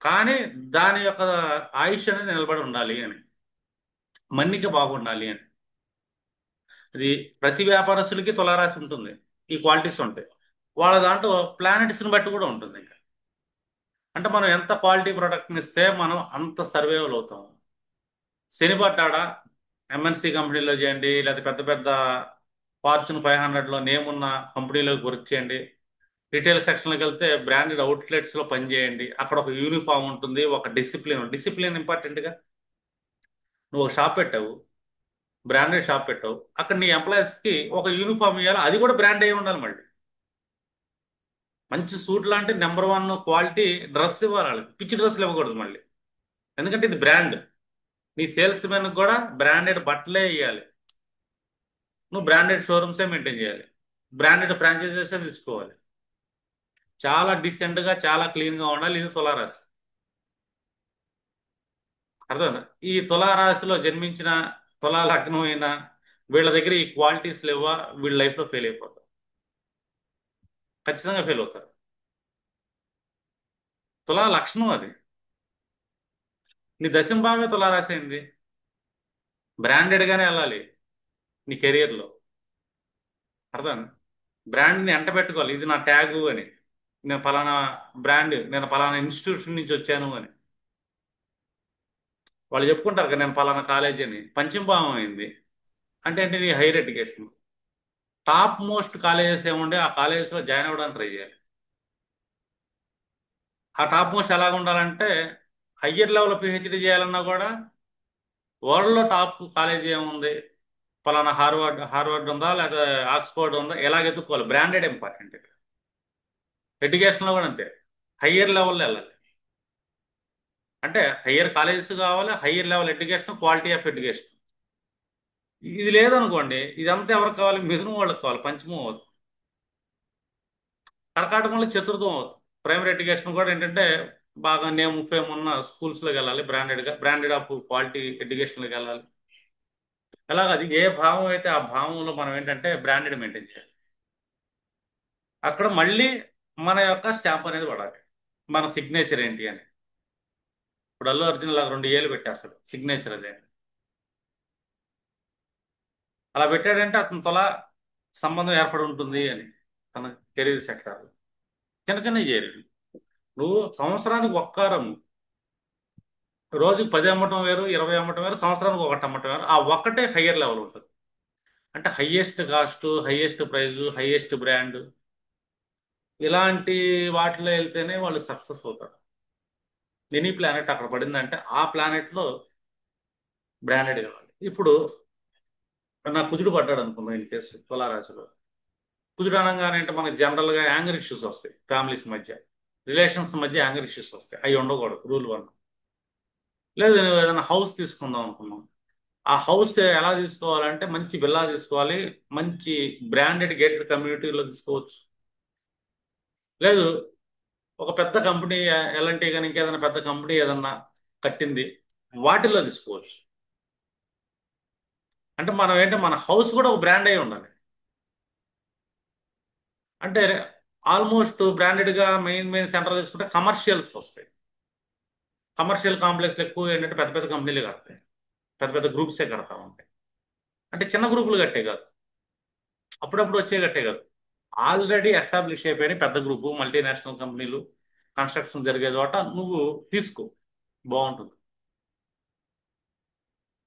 కానీ దాని యొక్క ఆయుష్ అనేది నిలబడి ఉండాలి అని, మన్నిక బాగుండాలి అని. ఇది ప్రతి వ్యాపారస్తులకి తులారాశి ఉంటుంది, ఈ క్వాలిటీస్ ఉంటాయి. వాళ్ళ దాంట్లో ప్లానెట్స్ని బట్టి కూడా ఉంటుంది. ఇంకా అంటే మనం ఎంత క్వాలిటీ ప్రోడక్ట్ని ఇస్తే మనం అంత సర్వైవల్ అవుతాం. శని పట్టాడా, ఎంఎన్సి కంపెనీలో చేయండి, లేదా పెద్ద పెద్ద ఫార్చ్యూన్ 500లో నేమ్ ఉన్న కంపెనీలోకి వర్క్ చేయండి. రిటైల్ సెక్షన్లోకి వెళ్తే బ్రాండెడ్ అవుట్లెట్స్లో పనిచేయండి. అక్కడ ఒక యూనిఫామ్ ఉంటుంది, ఒక డిసిప్లిన్, డిసిప్లిన్ ఇంపార్టెంట్గా. నువ్వు ఒక షాప్ పెట్టావు, బ్రాండెడ్ షాప్ పెట్టావు, అక్కడ నీ ఎంప్లాయీస్కి ఒక యూనిఫామ్ ఇవ్వాలి, అది కూడా బ్రాండ్ అయి ఉండాలి. మళ్ళీ మంచి సూట్ లాంటి నెంబర్ 1 క్వాలిటీ డ్రెస్ ఇవ్వాలి వాళ్ళకి, పిచ్చి డ్రెస్సులు ఇవ్వకూడదు మళ్ళీ. ఎందుకంటే ఇది బ్రాండ్. నీ సేల్స్ మెన్ కూడా బ్రాండెడ్ బట్టలే ఇవ్వాలి. నువ్వు బ్రాండెడ్ షోరూమ్సే మెయింటైన్ చేయాలి. బ్రాండెడ్ ఫ్రాంచైజెసే తీసుకోవాలి. చాలా డీసెంట్గా చాలా క్లీన్గా ఉండాలి. ఇది తులారాశి. అర్థం. ఈ తులారాశిలో జన్మించిన తులా లగ్నం అయినా వీళ్ళ దగ్గర ఈ క్వాలిటీస్ లేవా, వీళ్ళ లైఫ్లో ఫెయిల్ అయిపోతారు. ఖచ్చితంగా ఫెయిల్ అవుతారు. తులా లక్షణం అది. నీ దశంభావమే తులారాశి అయింది. బ్రాండెడ్గానే వెళ్ళాలి నీ కెరియర్లో. అర్థం. బ్రాండ్ని ఎంట పెట్టుకోవాలి. ఇది నా ట్యాగు అని. నేను పలానా బ్రాండ్, నేను పలానా ఇన్స్టిట్యూషన్ నుంచి వచ్చాను అని వాళ్ళు చెప్పుకుంటారు కదా. నేను పలానా కాలేజీ అని. పంచమభావం అయింది అంటే ఏంటి? నీ higher education. Top most colleges ఏముండే ఆ కాలేజెస్లో జాయిన్ అవ్వడానికి ట్రై చేయాలి. ఆ టాప్ మోస్ట్ ఎలాగ ఉండాలంటే హయ్యర్ లెవెల్ పిహెచ్డి చేయాలన్నా కూడా వరల్డ్లో టాప్ కాలేజీ ఏముంది, పలానా హార్వర్డ్ ఉందా లేదా ఆక్స్ఫర్డ్ ఉందా, ఎలాగ ఎత్తుక్కోవాలి. Branded important. ఎడ్యుకేషన్లో కూడా అంతే. హయ్యర్ లెవెల్లో వెళ్ళాలి. అంటే హయ్యర్ కాలేజెస్ కావాలి, higher level education, quality of education. ఇది లేదనుకోండి, ఇదంతా ఎవరికి కావాలి? మిథునం వాళ్ళకి కావాలి. పంచమం అవుతుంది. కర్కాటకంలో చతుర్థం అవుతుంది. ప్రైమరీ ఎడ్యుకేషన్ కూడా ఏంటంటే బాగా నేమ్ ఫేమ్ ఉన్న స్కూల్స్లోకి వెళ్ళాలి. బ్రాండెడ్ ఆఫ్ క్వాలిటీ ఎడ్యుకేషన్లోకి వెళ్ళాలి. అలాగ అది ఏ భావం అయితే ఆ భావంలో మనం ఏంటంటే బ్రాండెడ్ మెయింటైన్ చేయాలి. అక్కడ మళ్ళీ మన యొక్క స్టాంప్ అనేది పడాలి. మన సిగ్నేచర్ ఏంటి అని. ఇప్పుడు అల్లు అర్జున్ లాగా 2 ఏళ్ళు పెట్టేస్తాడు సిగ్నేచర్ అదే. అలా పెట్టాడంటే అతను తొల సంబంధం ఏర్పడి ఉంటుంది అని తన కెరీర్ సెక్టర్. చిన్న చిన్న చేరి నువ్వు సంవత్సరానికి ఒక్కారం, రోజుకి 10 అమ్మటం వేరు, 20 అమ్మటం వేరు, సంవత్సరానికి ఒకటి అమ్మటం వేరు. ఆ ఒక్కటే హయ్యర్ లెవెల్ ఉంటుంది. అంటే highest cost, highest prize, highest brand, ఇలాంటి వాటిలో వెళ్తేనే వాళ్ళు సక్సెస్ అవుతారు. ఎనీ ప్లానెట్ అక్కడ పడిందంటే ఆ ప్లానెట్లో బ్రాండెడ్ కావాలి. ఇప్పుడు నా కుజుడు పడ్డాడు అనుకున్నాం ఇన్ కేసు తులారాశిలో. కుజుడు అనగానే అంటే మనకి జనరల్గా యాంగర్ ఇష్యూస్ వస్తాయి. ఫ్యామిలీస్ మధ్య, రిలేషన్స్ మధ్య యాంగర్ ఇష్యూస్ వస్తాయి. అవి ఉండకూడదు. రూల్ 1. లేదు నువ్వు ఏదైనా హౌస్ తీసుకుందాం అనుకున్నాం. ఆ హౌస్ ఎలా తీసుకోవాలంటే మంచి విల్లా తీసుకోవాలి. మంచి బ్రాండెడ్ గేటెడ్ కమ్యూనిటీలో తీసుకోవచ్చు. లేదు ఒక పెద్ద కంపెనీ, ఎల్ఎన్టీ కానీ ఇంకేదైనా పెద్ద కంపెనీ ఏదన్నా కట్టింది, వాటిల్లో తీసుకోవచ్చు. అంటే మనం ఏంటంటే మన హౌస్ కూడా ఒక బ్రాండ్ అయి ఉండాలి. అంటే ఆల్మోస్ట్ బ్రాండెడ్గా మెయిన్ మెయిన్ సెంటర్ తీసుకుంటే కమర్షియల్స్ వస్తాయి. కమర్షియల్ కాంప్లెక్స్లు ఎక్కువ ఏంటంటే పెద్ద పెద్ద కంపెనీలు కడతాయి. పెద్ద పెద్ద గ్రూప్సే కడతా ఉంటాయి. అంటే చిన్న గ్రూపులు కట్టే కాదు, అప్పుడప్పుడు వచ్చే కట్టే కాదు. ఆల్రెడీ ఎస్టాబ్లిష్ అయిపోయిన పెద్ద గ్రూపు మల్టీనేషనల్ కంపెనీలు కన్స్ట్రక్షన్ జరిగే చోట నువ్వు తీసుకో, బాగుంటుంది.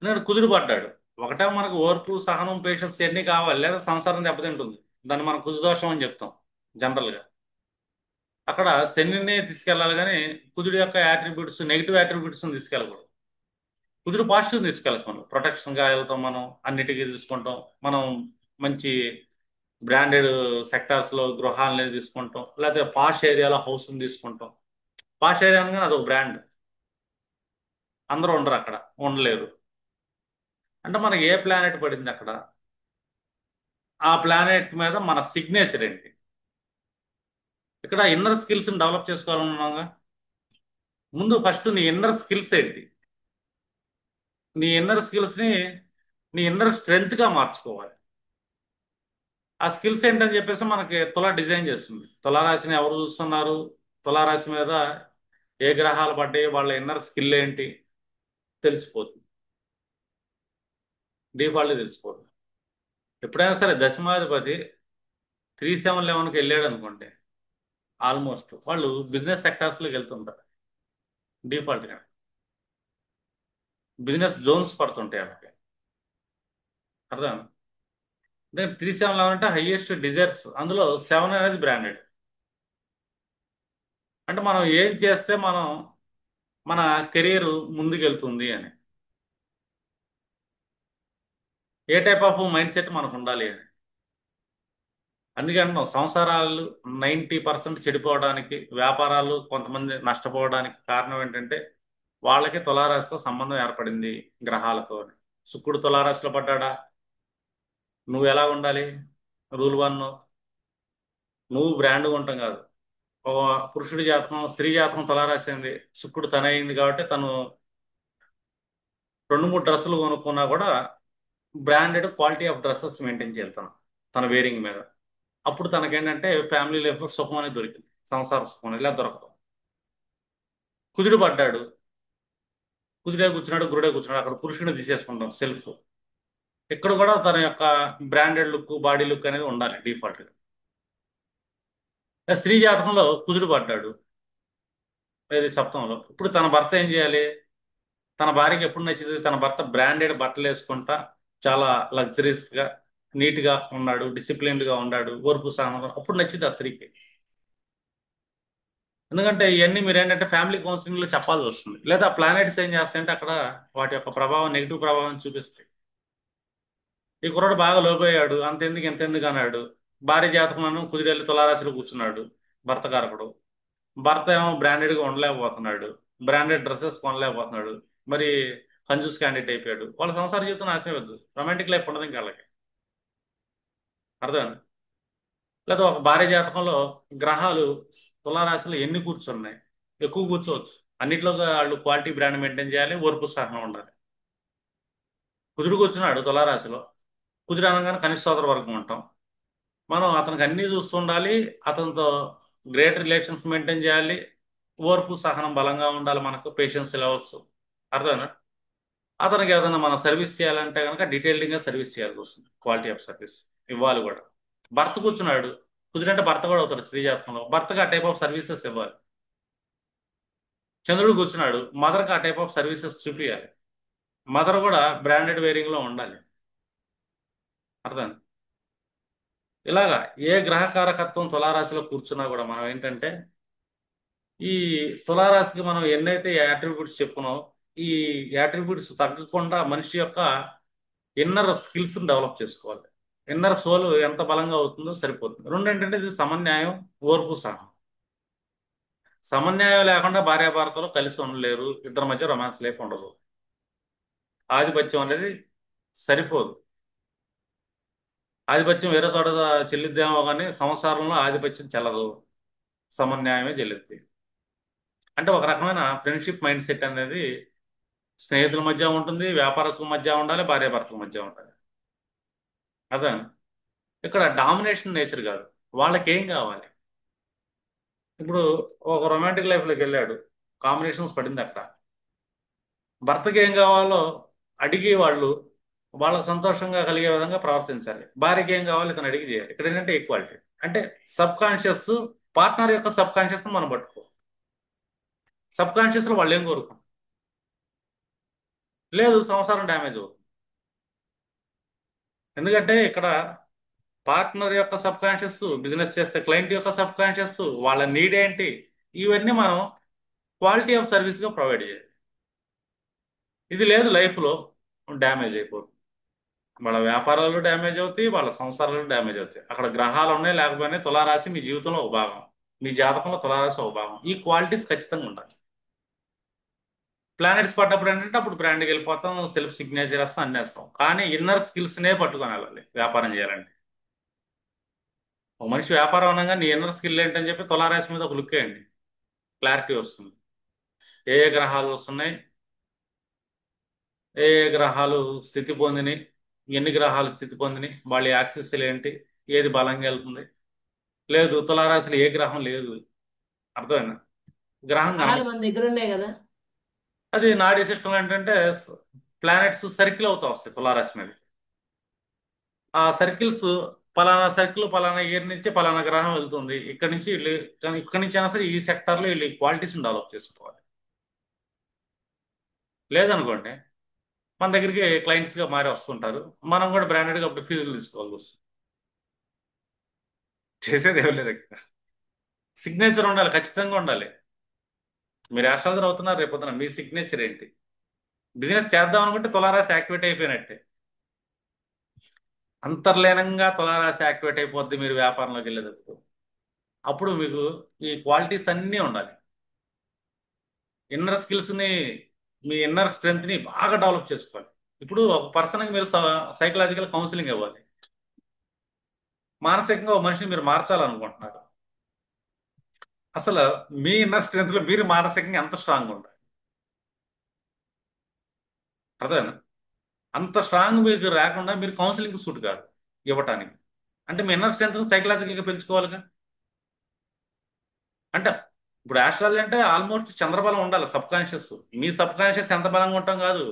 నేను కుదురు పడ్డాడు. ఒకటే మనకు ఓర్పు, సహనం, పేషెన్స్ ఎన్ని కావాలి, లేదా సంసారం దెబ్బతింటుంది. దాన్ని మనం కుజదోషం అని చెప్తాం జనరల్గా. అక్కడ శనినే తీసుకెళ్ళాలి కానీ కుజుడు యొక్క యాట్రిబ్యూట్స్, నెగిటివ్ యాట్రిబ్యూట్స్ తీసుకెళ్ళకూడదు. కుజుడు పాజిటివ్ తీసుకెళ్ళచ్చు. మనం ప్రొటెక్షన్గా వెళ్తాం, మనం అన్నిటికీ తీసుకుంటాం. మనం మంచి బ్రాండెడ్ సెక్టార్స్లో గృహాలని తీసుకుంటాం, లేకపోతే పాష్ ఏరియాలో హౌస్ని తీసుకుంటాం. పాష్ ఏరియా అనగానే అదొక బ్రాండ్. అందరూ ఉండరు అక్కడ, ఉండలేరు. అంటే మనకి ఏ ప్లానెట్ పడింది అక్కడ, ఆ ప్లానెట్ మీద మన సిగ్నేచర్ ఏంటి. ఇక్కడ ఇన్నర్ స్కిల్స్ని డెవలప్ చేసుకోవాలన్నాగా. ముందు ఫస్ట్ నీ ఇన్నర్ స్కిల్స్ ఏంటి, నీ ఇన్నర్ స్కిల్స్ని నీ ఇన్నర్ స్ట్రెంగ్త్గా మార్చుకోవాలి. ఆ స్కిల్స్ ఏంటని చెప్పేసి మనకి తులా డిజైన్ చేస్తుంది. తులారాశిని ఎవరు చూస్తున్నారు, తులారాశి మీద ఏ గ్రహాలు పడ్డాయి, వాళ్ళ ఇన్నర్ స్కిల్ ఏంటి తెలిసిపోతుంది. డిఫాల్ట్ తెలిసిపోతుంది. ఎప్పుడైనా సరే దశమాధిపతి 3-7-11కి వెళ్ళాడు అనుకోండి, ఆల్మోస్ట్ వాళ్ళు బిజినెస్ సెక్టార్స్లోకి వెళ్తుంటారు. డిఫాల్ట్గా బిజినెస్ జోన్స్ పడుతుంటాయి వాళ్ళకి. అర్థం. అంటే 3-7-11 అంటే హైయెస్ట్ డిజైర్స్, అందులో 7 అనేది బ్రాండెడ్. అంటే మనం ఏం చేస్తే మన కెరీర్ ముందుకెళ్తుంది అని, ఏ టైప్ ఆఫ్ మైండ్ సెట్ మనకు ఉండాలి అని. అందుకే అంటున్నాం సంసారాలు 90% చెడిపోవడానికి, వ్యాపారాలు కొంతమంది నష్టపోవడానికి కారణం ఏంటంటే వాళ్ళకి తులారాశితో సంబంధం ఏర్పడింది గ్రహాలతో. శుక్రుడు తులారాశిలో పడ్డాడా, నువ్వు ఎలా ఉండాలి? రూల్ వన్, నువ్వు బ్రాండ్గా ఉంటాం కాదు. ఒక పురుషుడి జాతకం, స్త్రీ జాతకం తులారాశి అయింది, శుక్రుడు తన అయింది కాబట్టి తను 2 3 డ్రెస్సులు కొనుక్కున్నా కూడా branded quality of dresses maintain చేయాలి తన వేరింగ్ మీద. అప్పుడు తనకేంటంటే ఫ్యామిలీ లైఫ్ సుఖం అనేది దొరికింది, సంసార సుఖం అనేది ఇలా దొరకదు. కుజుడు పడ్డాడు, కుజుడే కూర్చున్నాడు, గురుడే కూర్చున్నాడు, అక్కడ పురుషుడిని తీసేసుకుంటాం సెల్ఫ్. ఇక్కడ కూడా తన యొక్క బ్రాండెడ్ లుక్, బాడీ లుక్ అనేది ఉండాలి డిఫాల్ట్గా. స్త్రీ జాతకంలో కుజుడు పడ్డాడు ఇది సప్తంలో, ఇప్పుడు తన భర్త ఏం చేయాలి? తన భార్యకి ఎప్పుడు నచ్చింది? తన భర్త బ్రాండెడ్ బట్టలు వేసుకుంటా చాలా లగ్జరీస్గా నీట్గా ఉన్నాడు, డిసిప్లిన్డ్గా ఉన్నాడు, ఓర్పు సహనం, అప్పుడు నచ్చింది ఆ స్త్రీకి. ఎందుకంటే ఇవన్నీ మీరు ఏంటంటే ఫ్యామిలీ కౌన్సిలింగ్లో చెప్పాల్సి వస్తుంది, లేదా ప్లానెట్స్ ఏం చేస్తాయంటే అక్కడ వాటి యొక్క ప్రభావం, నెగిటివ్ ప్రభావం చూపిస్తాయి. ఈ కుర్రాడు బాగా లోపోయాడు, అంతెందుకు ఇంతెందుకు అన్నాడు. భార్య జాతకంలోనూ కుదిరెళ్ళి తులారాశిలో కూర్చున్నాడు భర్త కారకుడు. భర్త ఏమో బ్రాండెడ్గా ఉండలేకపోతున్నాడు, బ్రాండెడ్ డ్రెస్సెస్ కొనలేకపోతున్నాడు, మరి కంజూస్ క్యాండిడేట్ అయిపోయాడు. వాళ్ళ సంసార జీవితం నాశనం వద్దు, రొమాంటిక్ లైఫ్ ఉండదు ఇంకా వాళ్ళకి. అర్థం? లేదా ఒక భార్య జాతకంలో గ్రహాలు తులారాశిలో ఎన్ని కూర్చున్నాయి, ఎక్కువ కూర్చోవచ్చు. అన్నిట్లో వాళ్ళు క్వాలిటీ బ్రాండ్ మెయింటైన్ చేయాలి, ఓర్పు సహనం ఉండాలి. కుజుడు కూర్చున్నాడు తులారాశిలో, కుజుడు అనగానే కనిష్ట సోదర వర్గం ఉంటాం మనం. అతనికి అన్నీ చూస్తూ ఉండాలి, అతనితో గ్రేట్ రిలేషన్స్ మెయింటైన్ చేయాలి, ఓర్పు సహనం బలంగా ఉండాలి, మనకు పేషెన్స్ లెవెల్స్. అర్థమైనా? అతనికి ఏదైనా మనం సర్వీస్ చేయాలంటే కనుక డీటెయిల్డ్గా సర్వీస్ చేయాల్సి వస్తుంది, క్వాలిటీ ఆఫ్ సర్వీస్ ఇవ్వాలి కూడా. భర్త కూర్చున్నాడు, కుదిరంటే భర్త కూడా అవుతాడు స్త్రీ జాతకంలో, భర్తకు ఆ టైప్ ఆఫ్ సర్వీసెస్ ఇవ్వాలి. చంద్రుడు కూర్చున్నాడు, మదర్కి ఆ టైప్ ఆఫ్ సర్వీసెస్ చూపించాలి, మదర్ కూడా బ్రాండెడ్ వేరింగ్లో ఉండాలి. అర్థం? ఇలాగా ఏ గ్రహకారకత్వం తులారాశిలో కూర్చున్నా కూడా మనం ఏంటంటే, ఈ తులారాశికి మనం ఎన్నైతే యాట్రిబ్యూట్స్ చెప్పుకున్నాం, ఈ యాట్రిబ్యూట్స్ తగ్గకుండా మనిషి యొక్క ఇన్నర్ స్కిల్స్ డెవలప్ చేసుకోవాలి. ఇన్నర్ సోల్ ఎంత బలంగా అవుతుందో సరిపోతుంది. రెండు ఏంటంటే ఇది సమన్యాయం, ఓర్పు సహనం. సమన్యాయం లేకుండా భార్యాభర్తలు కలిసి ఉండలేరు, ఇద్దరి మధ్య రొమాన్స్ లైఫ్ ఉండదు. ఆధిపత్యం అనేది సరిపోదు. ఆధిపత్యం వేరే చోట చెల్లిద్దేమో కానీ సంసారంలో ఆధిపత్యం చెల్లదు, సమన్యాయమే చెల్లిద్ది. అంటే ఒక రకమైన ఫ్రెండ్షిప్ మైండ్ సెట్ అనేది స్నేహితుల మధ్య ఉంటుంది, వ్యాపారస్తుల మధ్య ఉండాలి, భార్యాభర్తల మధ్య ఉండాలి. అదే ఇక్కడ డామినేషన్ నేచర్ కాదు, వాళ్ళకి ఏం కావాలి. ఇప్పుడు ఒక రొమాంటిక్ లైఫ్లోకి వెళ్ళాడు, కాంబినేషన్స్ పడింది అక్కడ, భర్తకి ఏం కావాలో అడిగి వాళ్ళు వాళ్ళకు సంతోషంగా కలిగే విధంగా ప్రవర్తించాలి. భార్యకి ఏం కావాలో ఇతను అడిగి చేయాలి. ఇక్కడ ఏంటంటే ఈక్వాలిటీ. అంటే సబ్ కాన్షియస్, పార్ట్నర్ యొక్క సబ్ కాన్షియస్ మనం పట్టుకో. సబ్ కాన్షియస్లో వాళ్ళు ఏం కోరుకుంటారు? లేదు, సంసారం డ్యామేజ్ అవుతుంది. ఎందుకంటే ఇక్కడ పార్ట్నర్ యొక్క సబ్ కాన్షియస్, బిజినెస్ చేస్తే క్లయింట్ యొక్క సబ్ కాన్షియస్, వాళ్ళ నీడ్ ఏంటి, ఇవన్నీ మనం క్వాలిటీ ఆఫ్ సర్వీస్గా ప్రొవైడ్ చేయాలి. ఇది లేదు లైఫ్లో, డ్యామేజ్ అయిపోతుంది. వాళ్ళ వ్యాపారాలు డ్యామేజ్ అవుతాయి, వాళ్ళ సంసారాలు డ్యామేజ్ అవుతాయి. అక్కడ గ్రహాలు ఉన్నాయి లేకపోయినా తులారాశి మీ జీవితంలో ఒక భాగం, మీ జాతకంలో తులారాశి ఒక భాగం. ఈ క్వాలిటీస్ ఖచ్చితంగా ఉండాలి. ప్లానెట్స్ పడ్డప్పుడు ఏంటంటే అప్పుడు బ్రాండ్కి వెళ్ళిపోతాం, సెల్ఫ్ సిగ్నేచర్ వేస్తాం, అన్ని వేస్తాం. కానీ ఇన్నర్ స్కిల్స్నే పట్టుకొని వెళ్ళాలి వ్యాపారం చేయాలంటే. ఒక మనిషి వ్యాపారం అనగా నీ ఇన్నర్ స్కిల్ ఏంటని చెప్పి తులారాశి మీద ఒక లుక్ వేయండి, క్లారిటీ వస్తుంది. ఏ ఏ గ్రహాలు వస్తున్నాయి, ఏ ఏ గ్రహాలు స్థితి పొందినాయి, ఎన్ని గ్రహాలు స్థితి పొందినాయి, వాళ్ళ యాక్సిస్లు ఏంటి, ఏది బలంగా వెళ్తుంది. లేదు తులారాశిలో ఏ గ్రహం లేదు, అర్థమైనా? గ్రహం చాలా కనబడ, మన దగ్గర ఉన్నాయి కదా. అది నాడీ సిస్టమ్ ఏంటంటే ప్లానెట్స్ సర్కిల్ అవుతా వస్తాయి తులారాశి మీద. ఆ సర్కిల్స్, పలానా సర్కిల్ పలానా ఇయర్ నుంచి పలానా గ్రహం వెళ్తుంది, ఇక్కడ నుంచి వీళ్ళు, ఇక్కడ నుంచి అయినా సరే ఈ సెక్టార్లో వీళ్ళు క్వాలిటీస్ డెవలప్ చేసుకోవాలి. లేదనుకోండి మన దగ్గరికి క్లయింట్స్గా మారి వస్తుంటారు, మనం కూడా బ్రాండెడ్గా అప్పుడు ఫీజులు తీసుకోవాల్సి వస్తుంది. చేసేది ఏం లేదు ఇక్కడ. సిగ్నేచర్ ఉండాలి, ఖచ్చితంగా ఉండాలి. మీరు ఆస్ట్రాలజర్ అవుతున్నారు, రేపొద్దున మీ సిగ్నేచర్ ఏంటి? బిజినెస్ చేద్దాం అనుకుంటే తులారాశి యాక్టివేట్ అయిపోయినట్టే. అంతర్లీనంగా తులారాశి యాక్టివేట్ అయిపోద్ది మీరు వ్యాపారంలోకి వెళ్ళేటప్పుడు. అప్పుడు మీకు ఈ క్వాలిటీస్ అన్నీ ఉండాలి. ఇన్నర్ స్కిల్స్ని మీ ఇన్నర్ స్ట్రెంగ్త్ని బాగా డెవలప్ చేసుకోవాలి. ఇప్పుడు ఒక పర్సన్కి మీరు సైకలాజికల్ కౌన్సిలింగ్ ఇవ్వాలి. మానసికంగా ఒక మనిషిని మీరు మార్చాలనుకుంటున్నారు. అసలు మీ ఇన్నర్ స్ట్రెంగ్త్లో మీరు మానసికంగా ఎంత స్ట్రాంగ్ ఉండాలి? అర్థమైనా? అంత స్ట్రాంగ్ మీకు రాకుండా మీరు కౌన్సిలింగ్ సూట్ కాదు ఇవ్వటానికి. అంటే మీ ఇన్నర్ స్ట్రెంగ్త్ సైకలాజికల్గా పెంచుకోవాలిగా. అంటే ఇప్పుడు ఆస్ట్రాలజీ అంటే ఆల్మోస్ట్ చంద్రబలం ఉండాలి, సబ్ కాన్షియస్. మీ సబ్ కాన్షియస్ ఎంత బలంగా ఉంటాం కాదు,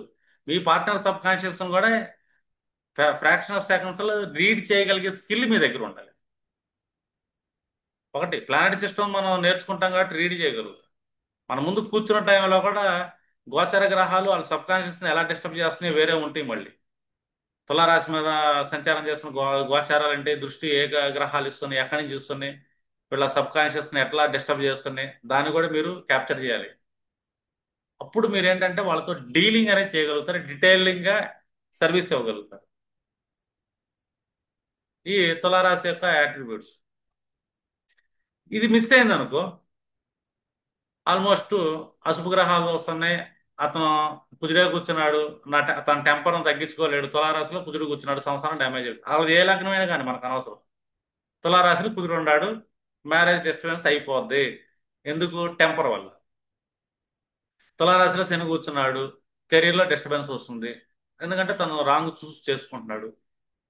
మీ పార్ట్నర్ సబ్ కాన్షియస్ కూడా ఫ్రాక్షన్ ఆఫ్ సెకండ్స్ లో రీడ్ చేయగలిగే స్కిల్ మీ దగ్గర ఉండాలి. ఒకటి ప్లానెట్ సిస్టమ్ మనం నేర్చుకుంటాం కాబట్టి రీడ్ చేయగలుగుతాం. మన ముందు కూర్చున్న టైంలో కూడా గోచర గ్రహాలు వాళ్ళ సబ్ కాన్షియస్ ని ఎలా డిస్టర్బ్ చేస్తున్నాయి వేరే ఉంటాయి మళ్ళీ. తులారాశి మీద సంచారం చేస్తున్న గోచారాలు అంటే దృష్టి ఏ గ్రహాలు ఇస్తున్నాయి, ఎక్కడి నుంచి ఇస్తున్నాయి, వీళ్ళ సబ్ కాన్షియస్ ని ఎట్లా డిస్టర్బ్ చేస్తున్నాయి, దాన్ని కూడా మీరు క్యాప్చర్ చేయాలి. అప్పుడు మీరు ఏంటంటే వాళ్ళతో డీలింగ్ అనేది చేయగలుగుతారు, డీటెయిలింగ్ గా సర్వీస్ ఇవ్వగలుగుతారు. ఈ తులారాశి యొక్క యాట్రిబ్యూట్స్. ఇది మిస్ అయింది అనుకో, ఆల్మోస్ట్ అశుభ గ్రహాలు వస్తున్నాయి, అతను కుజుడే కూర్చున్నాడు, తన టెంపర్ను తగ్గించుకోలేడు, తులారాశిలో కుజుడు కూర్చున్నాడు, సంసారం డ్యామేజ్ అవుతుంది. అలా ఏ లగ్నమైనా కానీ మనకు అనవసరం. తులారాశిలో కుజుడు ఉన్నాడు, మ్యారేజ్ డిస్టర్బెన్స్ అయిపోద్ది. ఎందుకు? టెంపర్ వల్ల. తులారాశిలో శని కూర్చున్నాడు, కెరీర్లో డిస్టర్బెన్స్ వస్తుంది. ఎందుకంటే తను రాంగ్ చూస్ చేసుకుంటున్నాడు,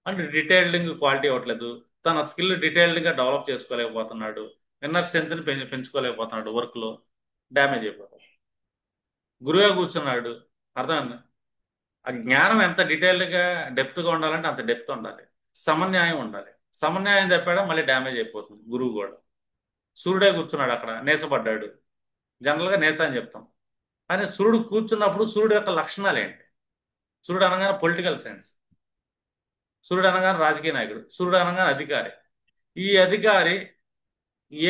అంటే డీటెయిల్డింగ్ క్వాలిటీ అవ్వట్లేదు, తన స్కిల్ డీటెయిల్డ్గా డెవలప్ చేసుకోలేకపోతున్నాడు, ఇన్నర్ స్ట్రెంత్ని పెంచుకోలేకపోతున్నాడు, వర్క్లో డ్యామేజ్ అయిపోతాడు. గురువే కూర్చున్నాడు, అర్థమైంది. ఆ జ్ఞానం ఎంత డీటెయిల్డ్గా డెప్త్గా ఉండాలంటే అంత డెప్త్ ఉండాలి, సమన్యాయం ఉండాలి. సమన్యాయం చెప్పాడా మళ్ళీ డ్యామేజ్ అయిపోతుంది గురువు కూడా. సూర్యుడే కూర్చున్నాడు అక్కడ, నేసపడ్డాడు. జనరల్గా నేచ అని చెప్తాం, కానీ సూర్యుడు కూర్చున్నప్పుడు సూర్యుడు యొక్క లక్షణాలు ఏంటి? సూర్యుడు అనగానే పొలిటికల్ సైన్స్, సూర్యుడు అనగానే రాజకీయ నాయకుడు, సూర్యుడు అనగానే అధికారి. ఈ అధికారి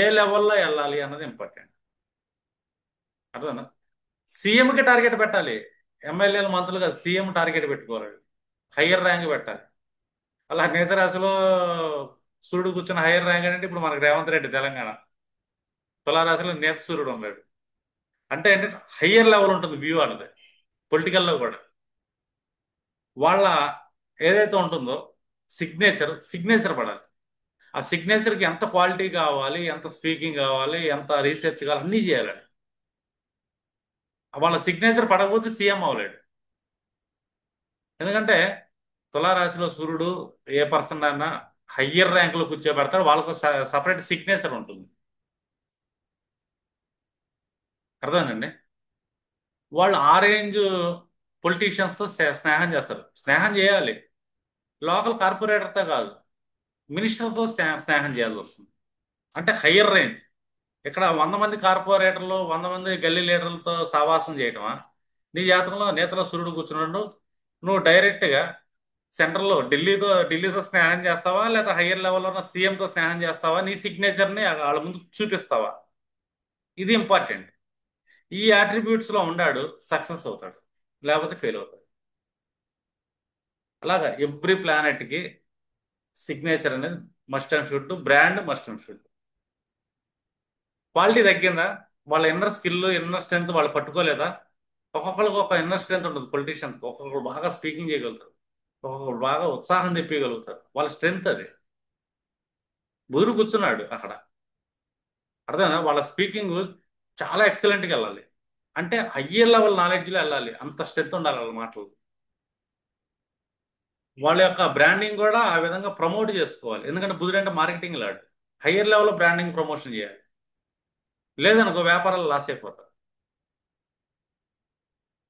ఏ లెవెల్లో వెళ్ళాలి అన్నది ఇంపార్టెంట్. అర్థమా? సీఎంకి టార్గెట్ పెట్టాలి, ఎమ్మెల్యేలు మంత్రులు కాదు, సీఎం టార్గెట్ పెట్టుకోవాలి, హయ్యర్ ర్యాంక్ పెట్టాలి. అలా మేషరాశిలో సూర్యుడు కూర్చున్న హయ్యర్ ర్యాంక్ అంటే ఇప్పుడు మనకు రేవంత్ రెడ్డి తెలంగాణ. తులారాశిలో నేత సూర్యుడు ఉన్నాడు. అంటే ఏంటంటే హయ్యర్ లెవెల్ ఉంటుంది వ్యూ అనేది. పొలిటికల్లో కూడా వాళ్ళ ఏదైతే ఉంటుందో సిగ్నేచర్ పడాలి. ఆ సిగ్నేచర్కి ఎంత క్వాలిటీ కావాలి, ఎంత స్పీకింగ్ కావాలి, ఎంత రీసెర్చ్ కావాలి, అన్నీ చేయాలండి. వాళ్ళ సిగ్నేచర్ పడకపోతే సీఎం అవ్వలేడు. ఎందుకంటే తులారాశిలో సూర్యుడు ఏ పర్సన్ అయినా హయ్యర్ ర్యాంకులో కూర్చోబెడతాడు, వాళ్ళకు సపరేట్ సిగ్నేచర్ ఉంటుంది. అర్థమేనండి. వాళ్ళు ఆ రేంజ్ పొలిటీషియన్స్తో స్నేహం చేస్తారు. స్నేహం చేయాలి, లోకల్ కార్పొరేటర్తో కాదు, మినిస్టర్తో స్నేహం చేయాల్సి వస్తుంది. అంటే హయ్యర్ రేంజ్. ఇక్కడ 100 మంది కార్పొరేటర్లు, 100 మంది గల్లీ లీడర్లతో సావాసం చేయటమా? నీ జాతకంలో నేతలో సూర్యుడు కూర్చున్నాడు, నువ్వు డైరెక్ట్గా సెంట్రల్లో ఢిల్లీతో స్నేహం చేస్తావా, లేదా హయ్యర్ లెవెల్లో ఉన్న సీఎంతో స్నేహం చేస్తావా, నీ సిగ్నేచర్ని వాళ్ళ ముందు చూపిస్తావా? ఇది ఇంపార్టెంట్. ఈ అట్రిబ్యూట్స్లో ఉన్నాడు, సక్సెస్ అవుతాడు, లేకపోతే ఫెయిల్ అవుతాడు. అలాగా ఎవ్రీ ప్లానెట్కి సిగ్నేచర్ అనేది must and should, brand must and should. Quality తగ్గిందా, వాళ్ళ ఇన్నర్ స్కిల్, ఇన్నర్ స్ట్రెంత్ వాళ్ళు పట్టుకోలేదా? ఒక్కొక్కరికి ఒక ఇన్నర్ స్ట్రెంత్ ఉంటుంది పొలిటీషియన్స్. ఒక్కొక్కరు బాగా స్పీకింగ్ చేయగలుగుతారు, ఒక్కొక్కరు బాగా ఉత్సాహం తెప్పగలుగుతారు, వాళ్ళ స్ట్రెంత్ అది. బుధుడు కూర్చున్నాడు అక్కడ, అర్థమైనా? వాళ్ళ స్పీకింగ్ చాలా ఎక్సలెంట్గా వెళ్ళాలి, అంటే హయ్యర్ లెవెల్ నాలెడ్జ్లో వెళ్ళాలి, అంత స్ట్రెంత్ ఉండాలి వాళ్ళ మాటలు. వాళ్ళ యొక్క బ్రాండింగ్ కూడా ఆ విధంగా ప్రమోట్ చేసుకోవాలి, ఎందుకంటే బుధుడు అంటే మార్కెటింగ్ లాడు. హయ్యర్ లెవెల్లో బ్రాండింగ్ ప్రమోషన్ చేయాలి, లేదనుకో వ్యాపారాలు లాస్ అయిపోతారు.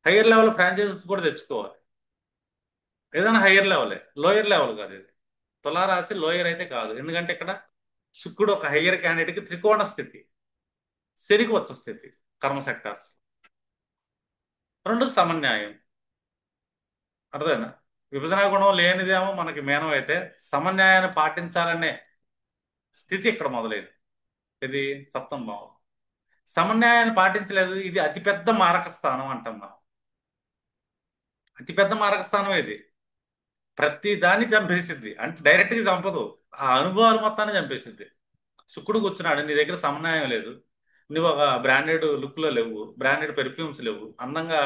హయ్యర్ లెవెల్ ఫ్రాంచైజెస్ కూడా తెచ్చుకోవాలి. ఏదైనా హయ్యర్ లెవెలే, లోయర్ లెవెల్ కాదు ఇది. తులారాశి లోయర్ అయితే కాదు, ఎందుకంటే ఇక్కడ శుక్రుడు ఒక హయ్యర్ క్యాండిడేట్కి త్రికోణ స్థితి, శనికి వచ్చ స్థితి, కర్మ సెక్టార్స్. రెండు సమన్యాయం. అర్థమైనా? విభజన గుణం లేనిదేమో మనకి మేనం అయితే, సమన్యాయాన్ని పాటించాలనే స్థితి ఇక్కడ మొదలైంది. ఇది సప్తమ భావం. సమన్యాయాన్ని పాటించలేదు, ఇది అతిపెద్ద మారక స్థానం అంటాం మనం. అతిపెద్ద మారక స్థానం ఇది. ప్రతి దాన్ని చంపేసిద్ది, అంటే డైరెక్ట్గా చంపదు, ఆ అనుభవాలు మొత్తాన్ని చంపేసిద్ది. శుక్రుడు కూర్చున్నాడు, నీ దగ్గర సమన్యాయం లేదు, నువ్వు ఒక బ్రాండెడ్ లుక్లో లేవు, బ్రాండెడ్ పెర్ఫ్యూమ్స్ లేవు, అందంగా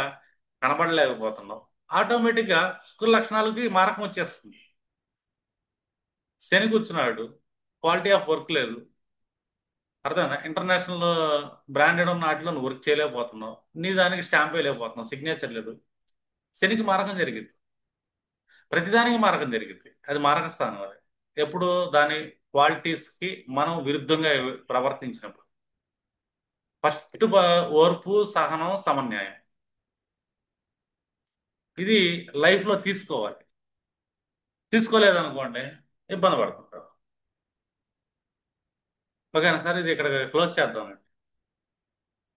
కనబడలేకపోతున్నావు. ఆటోమేటిక్గా శుక్ర లక్షణాలకి మారకం వచ్చేస్తుంది. శని కూర్చున్నాడు, క్వాలిటీ ఆఫ్ వర్క్ లేదు. అర్థమైందా? ఇంటర్నేషనల్ బ్రాండెడ్ ఉన్న వాటిలో నువ్వు వర్క్ చేయలేకపోతున్నావు, నీ దానికి స్టాంప్ వేయలేకపోతున్నావు, సిగ్నేచర్ లేదు. శనికి మారకం జరిగింది, ప్రతిదానికి మారకం జరిగింది. అది మారక స్థానం. అది ఎప్పుడు దాని క్వాలిటీస్కి మనం విరుద్ధంగా ప్రవర్తించినప్పుడు. ఫస్ట్ ఓర్పు, సహనం, సమన్యాయం, ఇది లైఫ్లో తీసుకోవాలి. తీసుకోలేదనుకోండి ఇబ్బంది పడుతుంటారు. ఓకేనా సార్, ఇది ఇక్కడ క్లోజ్ చేద్దాం.